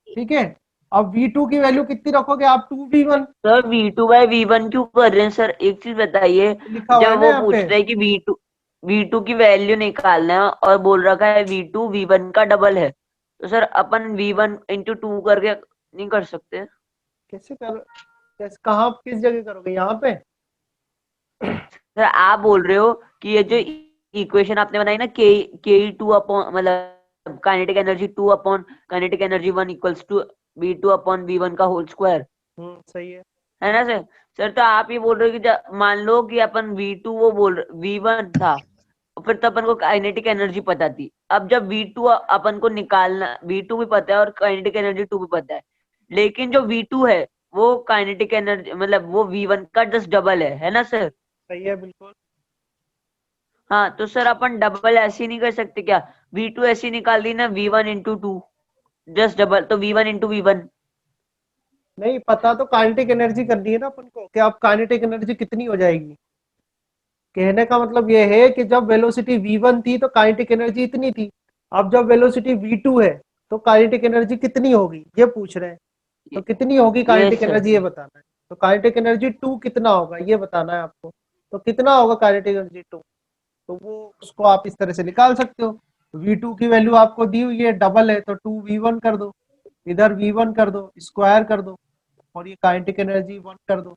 ठीक है। अब v2 की वैल्यू कितनी रखोगे आप, 2v1 सर v2/v1 क्यों कर रहे हैं सर? एक चीज बताइए, लिखा हुआ है जब ना वो यहाँ पूछ पे। रहे हैं कि v2 की वैल्यू निकालना है और बोल रखा है v2 v1 का डबल है, तो सर अपन v1 इंटू 2 करके नहीं कर सकते? कैसे कैसे कहाँ किस जगह करोगे, यहाँ पे। सर आप बोल रहे हो कि ये जो इक्वेशन आपने बनाई ना, ke2 अपॉन मतलब kinetic energy 2 upon kinetic energy 1 equals to v2 upon v1 का होल स्क्वायर, सही है ना सर? सर तो आप ये बोल रहे हो कि मान लो कि अपन v2 वो बोल v1 था, और फिर तो अपन को काइनेटिक एनर्जी पता थी। अब जब v2 अपन को निकालना, v2 भी पता है और काइनेटिक एनर्जी 2 भी पता है, लेकिन जो v2 है वो काइनेटिक एनर्जी मतलब वो v1 का जस्ट डबल है ना सर? सही है बिल्कुल। हाँ, तो सर अपन डबल ऐसे ही नहीं कर सकते क्या? v2 ऐसी निकाल दी ना, v1 इंटू 2 जस्ट डबल, तो v1 इंटू v1। नहीं पता तो काइनेटिक एनर्जी करनी है ना अपन को, कि अब काइनेटिक एनर्जी कितनी हो जाएगी। कहने का मतलब ये है कि जब वेलोसिटी v1 थी तो काइनेटिक एनर्जी इतनी थी, अब जब वेलोसिटी v2 है तो काइनेटिक एनर्जी कितनी होगी ये पूछ रहे हैं। तो कितनी होगी काइनेटिक यस सर। एनर्जी ये बताना है। तो काइनेटिक एनर्जी 2 कितना होगा ये बताना है आपको। तो कितना होगा काइनेटिक एनर्जी 2, तो वो उसको आप इस तरह से निकाल सकते हो। v2 की वैल्यू आपको दी हुई है, डबल है, तो 2v1 कर दो, इधर v1 कर दो, स्क्वायर कर दो, और ये काइनेटिक एनर्जी 1 कर दो,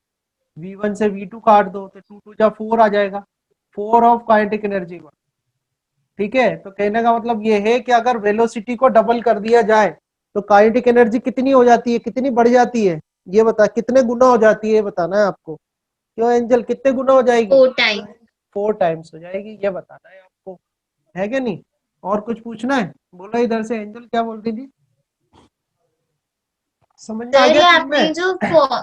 v1 से v2 काट दो तो 2 2 जा 4 आ जाएगा, 4 ऑफ काइनेटिक एनर्जी 1, ठीक है। तो कहने का मतलब ये है कि अगर वेलोसिटी को डबल कर दिया जाए तो काइनेटिक एनर्जी कितनी हो जाती है, कितनी बढ़ जाती है ये बता, कितने गुना हो जाती है बताना है आपको। क्यों एंजल, कितने गुना हो जाएगी, 4 टाइम। 4 टाइम्स हो जाएगी, ये बताना है आपको, है क्या नहीं। और कुछ पूछना है, बोलो इधर से। एंजल क्या बोल रही थी, समझ में आ सर गया ये तुम आपने में। जो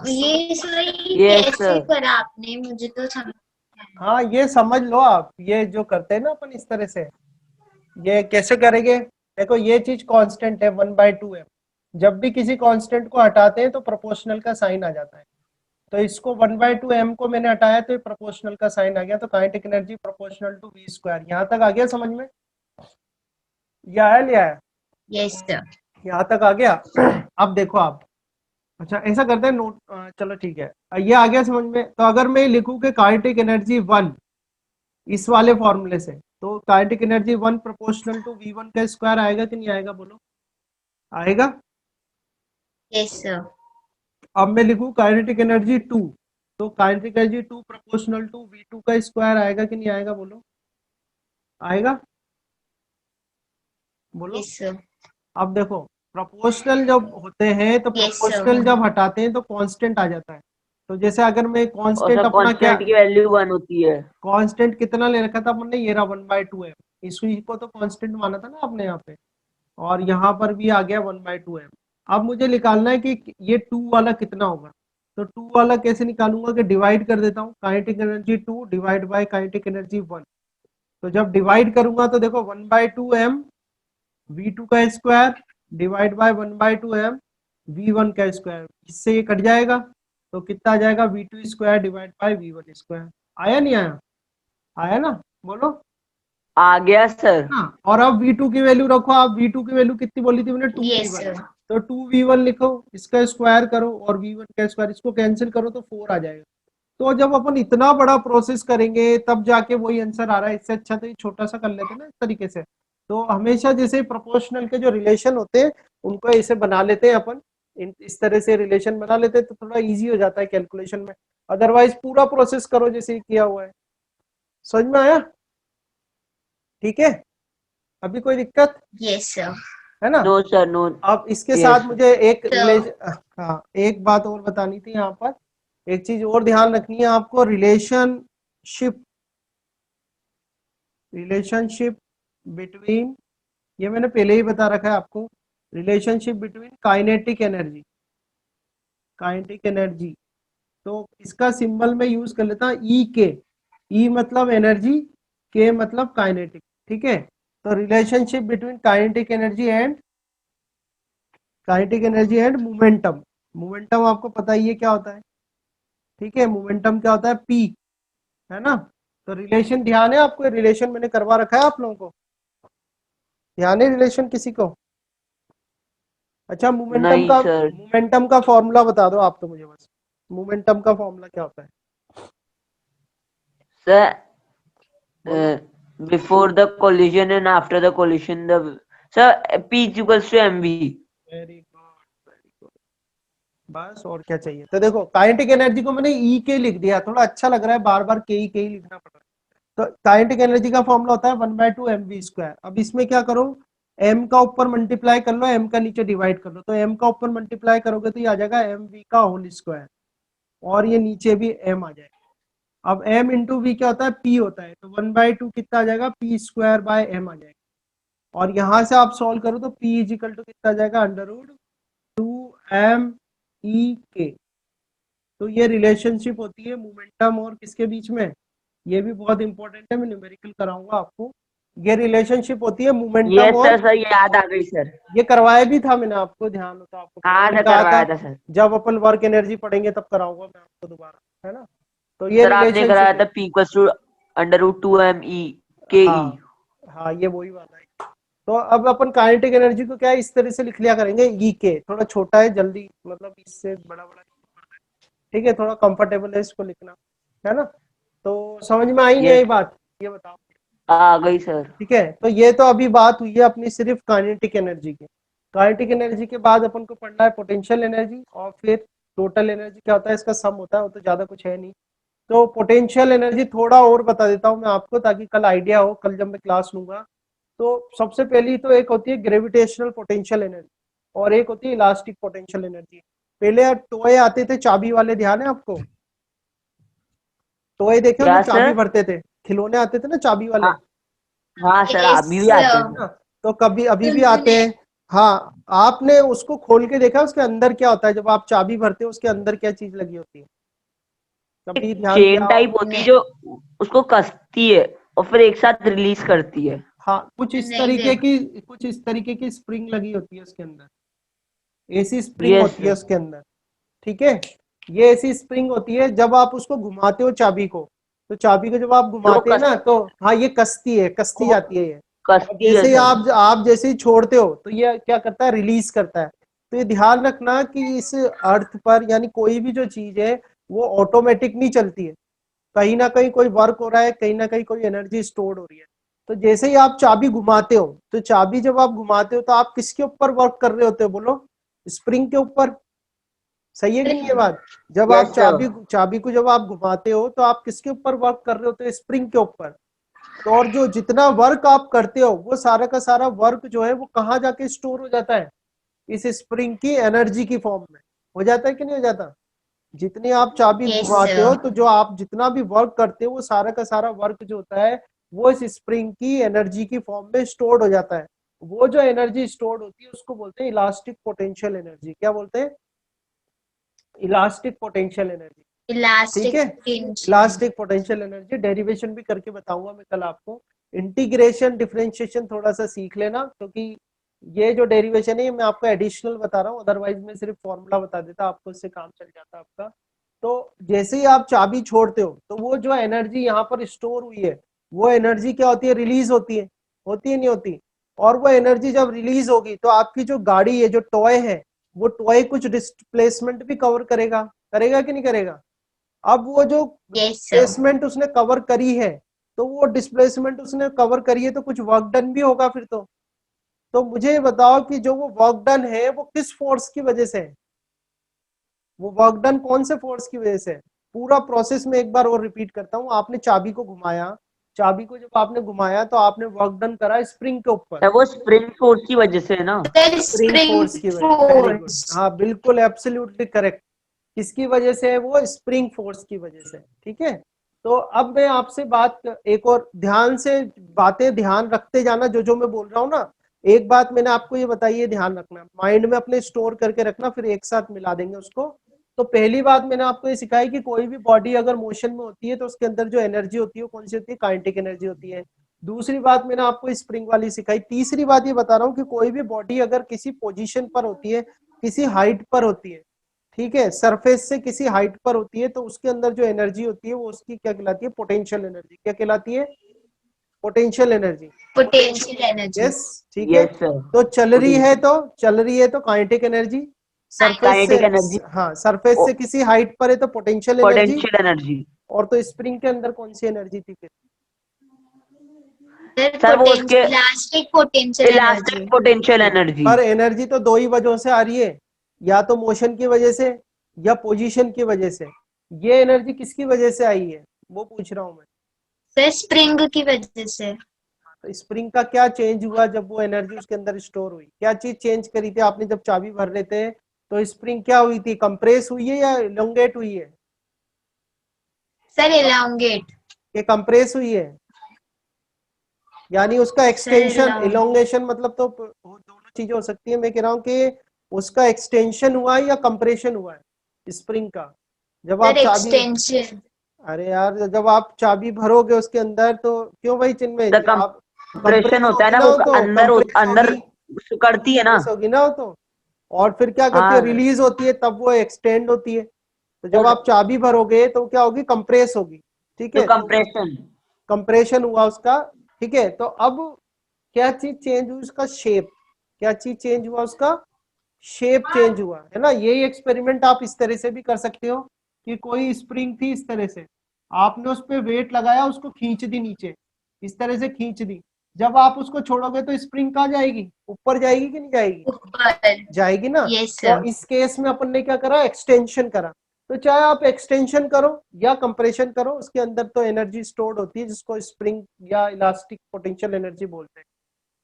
ये सर Yes, कैसे sir. करा आपने, मुझे तो समझ नहीं आया। हाँ ये समझ लो आप, ये जो करते हैं ना अपन इस तरह से, ये कैसे करेंगे। देखो ये चीज कांस्टेंट है 1/2m, जब भी किसी कांस्टेंट को हटाते हैं तो प्रोपोर्शनल का साइन आ जाता है। तो इसको 1/2m को मैंने हटाया तो प्रोपोर्शनल का साइन आ गया, तो kinetic energy proportional to v square. यहाँ तक आ गया समझ में, ये आया लिया है, यस सर। यहाँ तक आ गया। अब देखो आप, अच्छा ऐसा करते हैं नोट, चलो ठीक है, ये आ गया समझ में। तो अगर मैं लिखूं कि काइनेटिक एनर्जी 1 इस वाले फॉर्मूले से, तो kinetic energy 1 proportional to v1 का स्क्वायर आएगा कि नहीं आएगा, बोलो आएगा। Yes sir. अब मैं लिखूं काइनेटिक एनर्जी 2, तो kinetic energy 2 proportional to v2 का स्क्वायर आएगा कि नहीं आएगा, बोलो आएगा, बोलो। Yes sir. अब देखो प्रोपोर्शनल जब होते हैं तो यस सर। प्रोपोर्शनल जब हटाते हैं तो कांस्टेंट आ जाता है। तो जैसे अगर मैं और कांस्टेंट सर अपना क्या, कांस्टेंट की वैल्यू 1 होती है। कांस्टेंट कितना ले रखा था अपन ने, ये रहा 1/2m, इसी को तो कांस्टेंट माना था ना आपने यहाँ पे, और यहाँ पर भी आ गया 1/2m। अब मुझे निकालना है कि ये 2 वाला कितना होगा। तो 2 वाला कैसे निकालूंगा, कि डिवाइड कर देता हूँ, kinetic energy 2 divide by kinetic energy 1। तो जब डिवाइड करूंगा तो देखो 1/2m v2 का square divide by 1/2m v1 का स्क्वायर, इससे ये कट जाएगा, तो कितना आ जाएगा v2 square divide by v1 square. आया नहीं आया, आया ना, बोलो आ गया सर। ना। और अब v2 की वैल्यू रखो, आप v2 की वैल्यू कितनी बोली थी मैंने, यस 2v1, सर। तो 2v1 लिखो, इसका स्क्वायर करो और v1 का स्क्वायर, इसको कैंसिल करो तो 4 आ जाएगा। तो जब अपन इतना बड़ा प्रोसेस करेंगे तब जाके वही आंसर आ रहा है, इससे अच्छा तो ये छोटा सा कर लेते ना इस तरीके से। तो हमेशा जैसे प्रोपोर्शनल के जो रिलेशन होते हैं उनको ऐसे बना लेते हैं अपन, इस तरह से रिलेशन बना लेते हैं तो थोड़ा इजी हो जाता है कैलकुलेशन में। अदरवाइज पूरा प्रोसेस करो जैसे ही किया हुआ है। समझ में आया, ठीक है, अभी कोई दिक्कत यस सर। है ना। No sir no. अब इसके यस साथ मुझे एक तो हाँ एक बात और बतानी थी यहाँ पर, एक चीज और ध्यान रखनी है आपको, रिलेशनशिप बिटवीन ये मैंने पहले ही बता रखा है आपको, relationship between kinetic energy, kinetic energy. तो इसका सिंबल मैं यूज कर लेता हूँ ई के, ई मतलब एनर्जी, के मतलब काइनेटिक, ठीक है। तो relationship between kinetic energy and momentum. Momentum आपको पता ही है क्या होता है, ठीक है। मोमेंटम क्या होता है, पी, है ना। तो रिलेशन ध्यान है आपको, रिलेशन मैंने करवा रखा है आप लोगों को, ध्यान है रिलेशन किसी को? अच्छा, नहीं सर। मोमेंटम का फॉर्मूला बता दो आप तो मुझे बस, मोमेंटम का फॉर्मूला क्या होता है, सर बोलो। Before the collision and after the collision the sir P equals to mv। Very good, very good, बस और क्या चाहिए। तो देखो काइनेटिक एनर्जी को मैंने ई के लिख दिया, थोड़ा अच्छा लग रहा है, बार बार के ही लिखना पड़ रहा है। तो काइनेटिक एनर्जी का फॉर्मूला होता है 1/2 mv²। अब इसमें क्या करो, m का ऊपर मल्टीप्लाई कर लो, m का नीचे डिवाइड कर लो। तो m का ऊपर मल्टीप्लाई करोगे तो ये आ जाएगा mv का होल स्क्वायर, और ये नीचे भी m आ जाएगा। अब m इंटू वी क्या होता है, p होता है। तो 1/2 कितना आ जाएगा, p²/m आ जाएगा। और यहां से आप सॉल्व करो तो p इजिकल टू कितना आ जाएगा, √2m/e²। तो ये रिलेशनशिप होती है मोमेंटम और किसके बीच में, ये भी बहुत इंपॉर्टेंट है, मैं न्यूमेरिकल कराऊंगा आपको। ये रिलेशनशिप होती है मोमेंटम यस और, सर, सर याद आ गई सर। ये करवाया भी था मैंने आपको, ध्यान हो तो आपको पता, हाँ मैंने सर, कहा था करवाया था सर। जब अपन वर्क एनर्जी पढ़ेंगे तब कराऊंगा मैं आपको दोबारा, है ना। तो ये सर आपने कराया रिलेशनशिप था है। P equals to √2me ke। हाँ हाँ, ये वही वाला है। तो अब अपन काइनेटिक एनर्जी को क्या है, इस तरह से लिख लिया करेंगे, ई के, थोड़ा छोटा है, जल्दी मतलब इससे बड़ा बड़ा, ठीक है, थोड़ा कंफर्टेबल है इसको लिखना, है ना। तो समझ में आई नहीं आई यस बात, ये बताओ। आ गई सर। ठीक है, तो ये तो अभी बात हुई है अपनी सिर्फ काइनेटिक एनर्जी की। काइनेटिक एनर्जी के बाद अपन को पढ़ना है पोटेंशियल एनर्जी, और फिर टोटल एनर्जी क्या होता है, इसका सम होता है, वो तो ज्यादा कुछ है नहीं। तो पोटेंशियल एनर्जी थोड़ा और बता देता हूँ मैं आपको, ताकि कल आइडिया हो, कल जब मैं क्लास लूंगा। तो सबसे पहली तो एक होती है ग्रेविटेशनल पोटेंशियल एनर्जी, और एक होती है इलास्टिक पोटेंशियल एनर्जी। पहले टोए आते थे चाबी वाले, ध्यान है आपको, टोए देखे हो जो क्या चाबी सर? भरते थे, खिलौने आते थे ना चाबी वाले, हाँ हाँ सर, यस अभी भी आते हैं। ना। तो कभी अभी भी आते हैं। हाँ, आपने उसको खोल के देखा उसके अंदर क्या होता है, जब आप चाबी भरते हो उसके अंदर क्या चीज लगी होती है, कभी ध्यान दिया चेन हो? टाइप होती है जो उसको कसती है और फिर एक साथ रिलीज करती है। हाँ, नहीं देखा। कुछ इस तरीके की स्प्रिंग लगी होती है उसके अंदर, ऐसी स्प्रिंग यस होती है उसके अंदर, ठीक है। ये ऐसी स्प्रिंग होती है, जब आप उसको घुमाते हो चाबी को, तो चाबी को जब आप तो वो घुमाते हैं ना, तो हाँ ये कसती वो जाती है ये। और कसती है जैसे ही सर। आप जैसे ही छोड़ते हो तो ये क्या करता है, रिलीज करता है। तो ये ध्यान रखना कि इस अर्थ पर, यानी कोई भी जो चीज है वो ऑटोमेटिक नहीं चलती है, कहीं ना कहीं कोई वर्क हो रहा है, कहीं ना कहीं कोई एनर्जी स्टोर्ड हो रही है। तो जैसे ही आप चाबी घुमाते हो, तो चाबी जब आप घुमाते हो तो आप किसके ऊपर वर्क कर रहे होते हो, बोलो, स्प्रिंग के ऊपर। सही है कि नहीं ये बात? जब आप यस सर। चाबी को जब आप घुमाते हो तो आप किसके ऊपर वर्क कर रहे होते हो, स्प्रिंग के ऊपर। तो और जो जितना वर्क आप करते हो वो सारा का सारा वर्क जो है वो कहाँ जाके स्टोर हो जाता है, इस स्प्रिंग की एनर्जी की फॉर्म में। हो जाता है कि नहीं हो जाता? जितनी आप चाबी यस घुमाते हो, सर। तो जो आप जितना भी वर्क करते हो वो सारा का सारा वर्क जो होता है वो इस स्प्रिंग की एनर्जी की फॉर्म में स्टोर्ड हो जाता है। वो जो एनर्जी स्टोर्ड होती है उसको बोलते हैं इलास्टिक पोटेंशियल एनर्जी। क्या बोलते हैं? इलास्टिक पोटेंशियल एनर्जी, ठीक इलास्टिक है। Tension. Elastic potential energy derivation भी करके बताऊंगा मैं कल आपको। इंटीग्रेशन डिफरेंशिएशन थोड़ा सा सीख लेना, क्योंकि ये जो डेरिवेशन है ये मैं आपको एडिशनल बता रहा हूँ, अदरवाइज मैं सिर्फ फॉर्मूला बता देता, आपको इससे काम चल जाता आपका। तो जैसे ही आप चाबी छोड़ते हो तो वो जो एनर्जी यहाँ पर स्टोर हुई है, वो एनर्जी क्या होती है, रिलीज होती है नहीं होती। और वो एनर्जी जब रिलीज होगी तो आपकी जो गाड़ी है, जो टॉय है, वो टॉय कुछ डिस्प्लेसमेंट भी कवर करेगा, करेगा कि नहीं करेगा? अब वो जो यस सर। डिस्प्लेसमेंट उसने कवर करी है, तो वो डिस्प्लेसमेंट उसने कवर करी है तो कुछ वर्क डन भी होगा फिर तो मुझे ये बताओ कि जो वो वर्क डन है वो किस फोर्स की वजह से है, वो वर्क डन कौन से फोर्स की वजह से है? पूरा प्रोसेस में एक बार और रिपीट करता हूँ, आपने चाबी को घुमाया, चाबी को जब आपने घुमाया तो आपने वर्क डन करा स्प्रिंग के ऊपर, सर वो स्प्रिंग फोर्स की वजह से है ना। सर स्प्रिंग स्प्रिंग फोर्स की वजह, वेरी गुड, फोर्स। हाँ बिल्कुल एब्सोल्युटली करेक्ट। किसकी वजह से है? वो स्प्रिंग फोर्स की वजह से, ठीक है। तो अब मैं आपसे बात एक और ध्यान से, बातें ध्यान रखते जाना जो जो मैं बोल रहा हूँ ना, एक बात मैंने आपको ये बताई है, ध्यान रखना, माइंड में अपने स्टोर करके रखना, फिर एक साथ मिला देंगे उसको। तो पहली बात मैंने आपको ये सिखाई कि कोई भी बॉडी अगर मोशन में होती है तो उसके अंदर जो एनर्जी होती है वो कौन सी होती है, काइनेटिक एनर्जी होती है। दूसरी बात मैंने आपको स्प्रिंग वाली सिखाई। तीसरी बात ये बता रहा हूँ कि कोई भी बॉडी अगर किसी पोजीशन पर होती है, किसी हाइट पर होती है, ठीक है, सरफेस से किसी हाइट पर होती है, तो उसके अंदर जो एनर्जी होती है वो उसकी क्या कहलाती है, पोटेंशियल एनर्जी। क्या कहलाती है, potential energy. Potential energy. Yes, ठीक है। Yes sir. तो चल रही है तो काइनेटिक एनर्जी, सरफेस से, काइनेटिक एनर्जी, हाँ, सरफेस से किसी हाइट पर है तो पोटेंशियल एनर्जी। Potential energy. और तो स्प्रिंग के अंदर कौन सी एनर्जी थी फिर? सर वो उसके elastic potential energy. Elastic potential energy. पर एनर्जी तो दो ही वजहों से आ रही है, या तो मोशन की वजह से या पोजीशन की वजह से। ये एनर्जी किसकी वजह से आई है वो पूछ रहा हूं मैं। सर स्प्रिंग की वजह से। तो स्प्रिंग का क्या चेंज हुआ जब वो एनर्जी उसके अंदर स्टोर हुई? क्या चीज चेंज करी थी आपने जब चाबी भर रहे थे? तो स्प्रिंग क्या हुई थी, कंप्रेस हुई है या इलोंगेट हुई है? Sir elongate. ये कंप्रेस हुई है, यानी उसका एक्सटेंशन, इलोंगेशन मतलब तो दोनों चीजें हो सकती है। मैं कह रहा हूँ कि उसका एक्सटेंशन हुआ है या कंप्रेशन हुआ है स्प्रिंग का जब आप सर चाबी, एक्सटेंशन। अरे यार जब आप चाबी भरोगे उसके अंदर तो क्यों भाई चिन्मय, द आप कंप्रेशन होता है होगी ना, ना वो वो, तो अंदर अंदर होगी, करती है ना। कंप्रेस होगी ना वो तो। और फिर क्या करती है, हाँ रिलीज होती है, तब वो एक्सटेंड होती है। तो जब सर, आप चाबी भरोगे तो क्या होगी, कंप्रेस होगी, ठीक जो है। तो कंप्रेशन। कंप्रेशन हुआ उसका, ठीक है। तो अब क्या चीज चेंज हुई, उसका शेप। क्या चीज चेंज हुआ, उसका शेप चेंज हुआ, है ना। यही एक्सपेरिमेंट आप इस तरह से भी कर सकते हो कि कोई स्प्रिंग थी इस तरह से, आपने उस पर वेट लगाया, उसको खींच दी नीचे, इस तरह से खींच दी। जब आप उसको छोड़ोगे तो स्प्रिंग कहाँ जाएगी, ऊपर जाएगी कि नहीं जाएगी? ऊपर। जाएगी ना। यस तो सर। इस केस में अपन ने क्या करा, एक्सटेंशन करा। तो चाहे आप एक्सटेंशन करो या कंप्रेशन करो, उसके अंदर तो एनर्जी स्टोर्ड होती है जिसको स्प्रिंग या इलास्टिक पोटेंशियल एनर्जी बोलते हैं।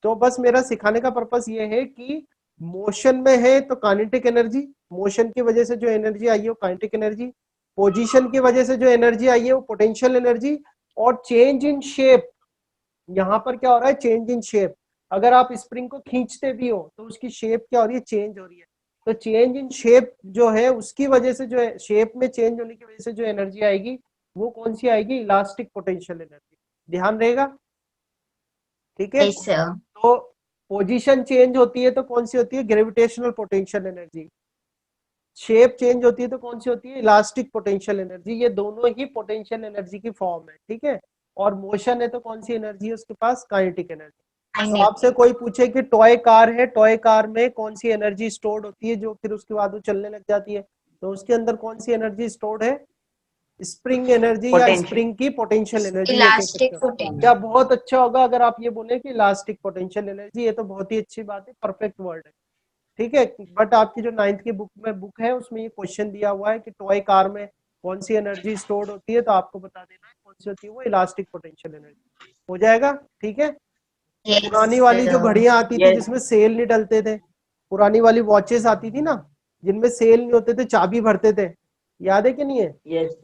तो बस मेरा सिखाने का पर्पस ये है कि मोशन में है तो काइनेटिक एनर्जी, मोशन की वजह से जो एनर्जी आई है वो काइनेटिक एनर्जी, पोजीशन की वजह से जो एनर्जी आई है वो पोटेंशियल एनर्जी। और चेंज इन शेप, यहाँ पर क्या हो रहा है, चेंज इन शेप। अगर आप स्प्रिंग को खींचते भी हो तो उसकी शेप क्या हो रही है, चेंज हो रही है। तो चेंज इन शेप जो है उसकी वजह से, जो है शेप में चेंज होने की वजह से जो एनर्जी आएगी वो कौन सी आएगी, इलास्टिक पोटेंशियल एनर्जी। ध्यान रहेगा, ठीक है। Yes sir. तो पोजीशन चेंज होती है तो कौन सी होती है, gravitational potential energy. Shape change होती है तो कौन सी होती है, इलास्टिक पोटेंशियल एनर्जी। ये दोनों ही पोटेंशियल एनर्जी की फॉर्म है, ठीक है। और मोशन है तो कौन सी एनर्जी है उसके पास, काइनेटिक एनर्जी। तो आपसे कोई पूछे कि टॉय कार है, टॉय कार में कौन सी एनर्जी स्टोर्ड होती है जो फिर उसके बाद वो चलने लग जाती है, तो उसके अंदर कौन सी एनर्जी स्टोर्ड है, स्प्रिंग एनर्जी या पोटेंशियल, स्प्रिंग की पोटेंशियल एनर्जी, ये कह सकते इलास्टिक हो। पोटेंशियल। क्या बहुत अच्छा होगा अगर आप ये बोले कि इलास्टिक पोटेंशियल एनर्जी, ये तो बहुत ही अच्छी बात है, परफेक्ट वर्ड है, ठीक है। बट आपकी जो 9th की बुक है उसमें ये क्वेश्चन दिया हुआ है कि टॉय कार में कौन सी एनर्जी स्टोर्ड होती है, तो आपको बता देना है कौन सी होती है, वो इलास्टिक पोटेंशियल एनर्जी। हो जाएगा, ठीक है। पुरानी वाली जो घड़ियां आती थी यस जिसमें सेल नहीं डलते थे, पुरानी वाली वॉचेस आती थी ना जिनमें सेल नहीं होते थे, चाबी भरते थे, याद है कि नहीं है? यस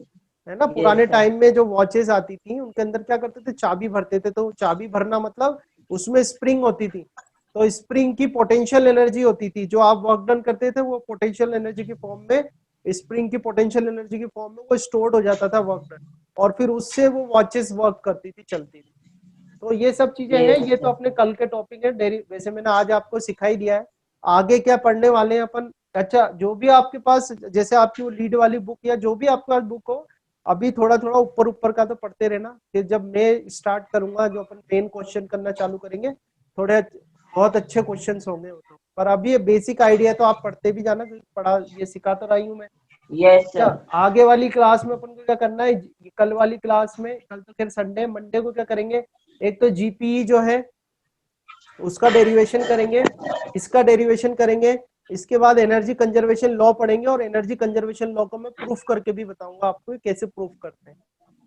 है ना। यस पुराने सर। टाइम में जो वॉचेस आती थी उनके अंदर क्या करते थे, चाबी भरते थे। तो चाबी भरना मतलब उसमें स्प्रिंग होती थी, तो स्प्रिंग की पोटेंशियल एनर्जी होती थी, जो आप वर्क डन करते थे वो पोटेंशियल एनर्जी की फॉर्म में, स्प्रिंग की पोटेंशियल एनर्जी की फॉर्म में वो स्टोर्ड हो जाता था वर्क डन, और फिर उससे वो वॉचेस वर्क करती थी, चलती थी। तो ये सब चीजें हैं, यस ये तो सर। अपने कल के टॉपिक है डेरी, वैसे मैंने आज आपको सिखाई दिया है। आगे क्या पढ़ने वाले हैं अपन, अच्छा जो भी आपके पास, जैसे आपकी वो लीड वाली बुक या जो भी आपके पास बुक हो, अभी थोड़ा थोड़ा ऊपर ऊपर का तो पढ़ते रहना, फिर जब मैं स्टार्ट करूंगा जो अपन मेन क्वेश्चन करना चालू करेंगे, थोड़े बहुत अच्छे क्वेश्चन होंगे वो तो। पर अभी ये बेसिक आइडिया तो आप पढ़ते भी जाना, क्योंकि पढ़ा ये सिखा तो रही हूँ मैं। यस अच्छा, सर। आगे वाली क्लास में अपन को क्या करना है, कल वाली क्लास में, कल तो खैर संडे, मंडे को क्या करेंगे, एक तो जीपीई जो है उसका डेरिवेशन करेंगे, इसका डेरिवेशन करेंगे, इसके बाद एनर्जी कंजर्वेशन लॉ पढ़ेंगे, और एनर्जी कंजर्वेशन लॉ को मैं प्रूफ करके भी बताऊंगा आपको कैसे प्रूफ करते हैं,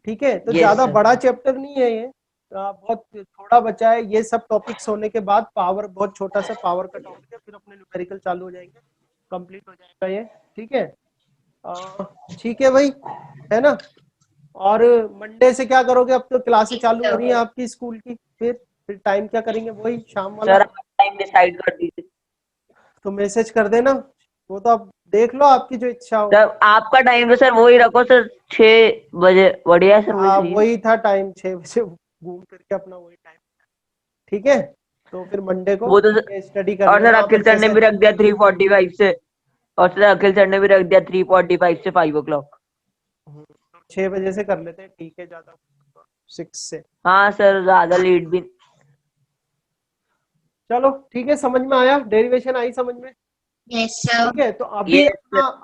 ठीक है। तो यस ज्यादा सर। बड़ा चैप्टर नहीं है ये, बहुत थोड़ा बचा है। ये सब टॉपिक्स होने के बाद पावर, बहुत छोटा सा पावर का टॉपिक है, फिर अपने न्यूमेरिकल चालू हो जाएंगे, कंप्लीट हो जाएगा ये, ठीक है। ठीक है भाई, है ना। और मंडे से क्या करोगे, अब तो क्लासेस चालू हो रही है आपकी स्कूल की, फिर टाइम क्या करेंगे, वही शाम वाला। सर टाइम डिसाइड कर दीजिए। तो मैसेज कर देना, वो तो आप देख लो, आपकी जो इच्छा हो। सर आपका टाइम तो सर वही रखो सर, 6 बजे, बढ़िया है सर, वही हाँ सही है। वही था टाइम, 6 बजे घूम करके अपना वही टाइम। ठीक है, तो फिर मंडे को वो तो स्टडी कर और सर लेना आप अखिल सर अच्छे ने से। भी रख दिया 3:45 से, और सर अखिल सर ने भी रख दिया 3:45 से 5 o'clock। 6 बजे से कर लेते हैं, ठीक है, ज्यादा 6 से। हाँ सर, ज्यादा लेट भी। चलो ठीक है, समझ में आया, डेरिवेशन आई समझ में। Yes sir. ठीक है, तो ये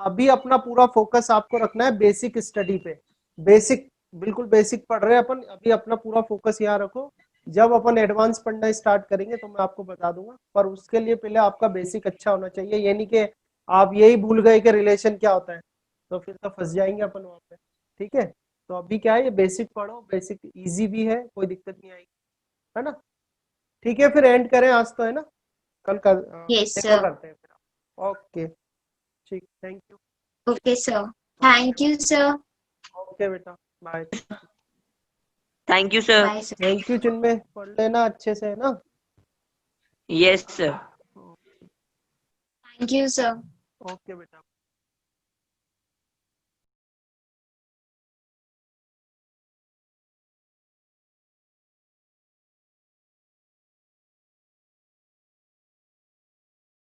अभी अपना पूरा फोकस आपको रखना है बेसिक स्टडी पे। बेसिक, बिल्कुल बेसिक पढ़ रहे हैं अपन, अभी अपना पूरा फोकस यहाँ रखो। जब अपन एडवांस पढ़ना स्टार्ट करेंगे तो मैं आपको बता दूंगा, पर उसके लिए पहले आपका बेसिक अच्छा होना चाहिए। ये नहीं कि आप यही भूल गए कि रिलेशन क्या होता है, तो फिर तो फंस जाएंगे अपन वहां पे। ठीक है, तो अभी क्या है, ये बेसिक पढ़ो, बेसिक इजी भी है, कोई दिक्कत नहीं आएगी, है ना। ठीक है, फिर एंड करें आज तो, है ना, कल यस एक और सर। करते हैं फिर। ओके, ठीक, thank you. Okay sir, thank you sir. Okay बेटा, bye. Thank you sir. Bye sir. Thank you Chinmay, पढ़ लेना अच्छे से, है ना। Yes sir. Thank you sir. Okay बेटा।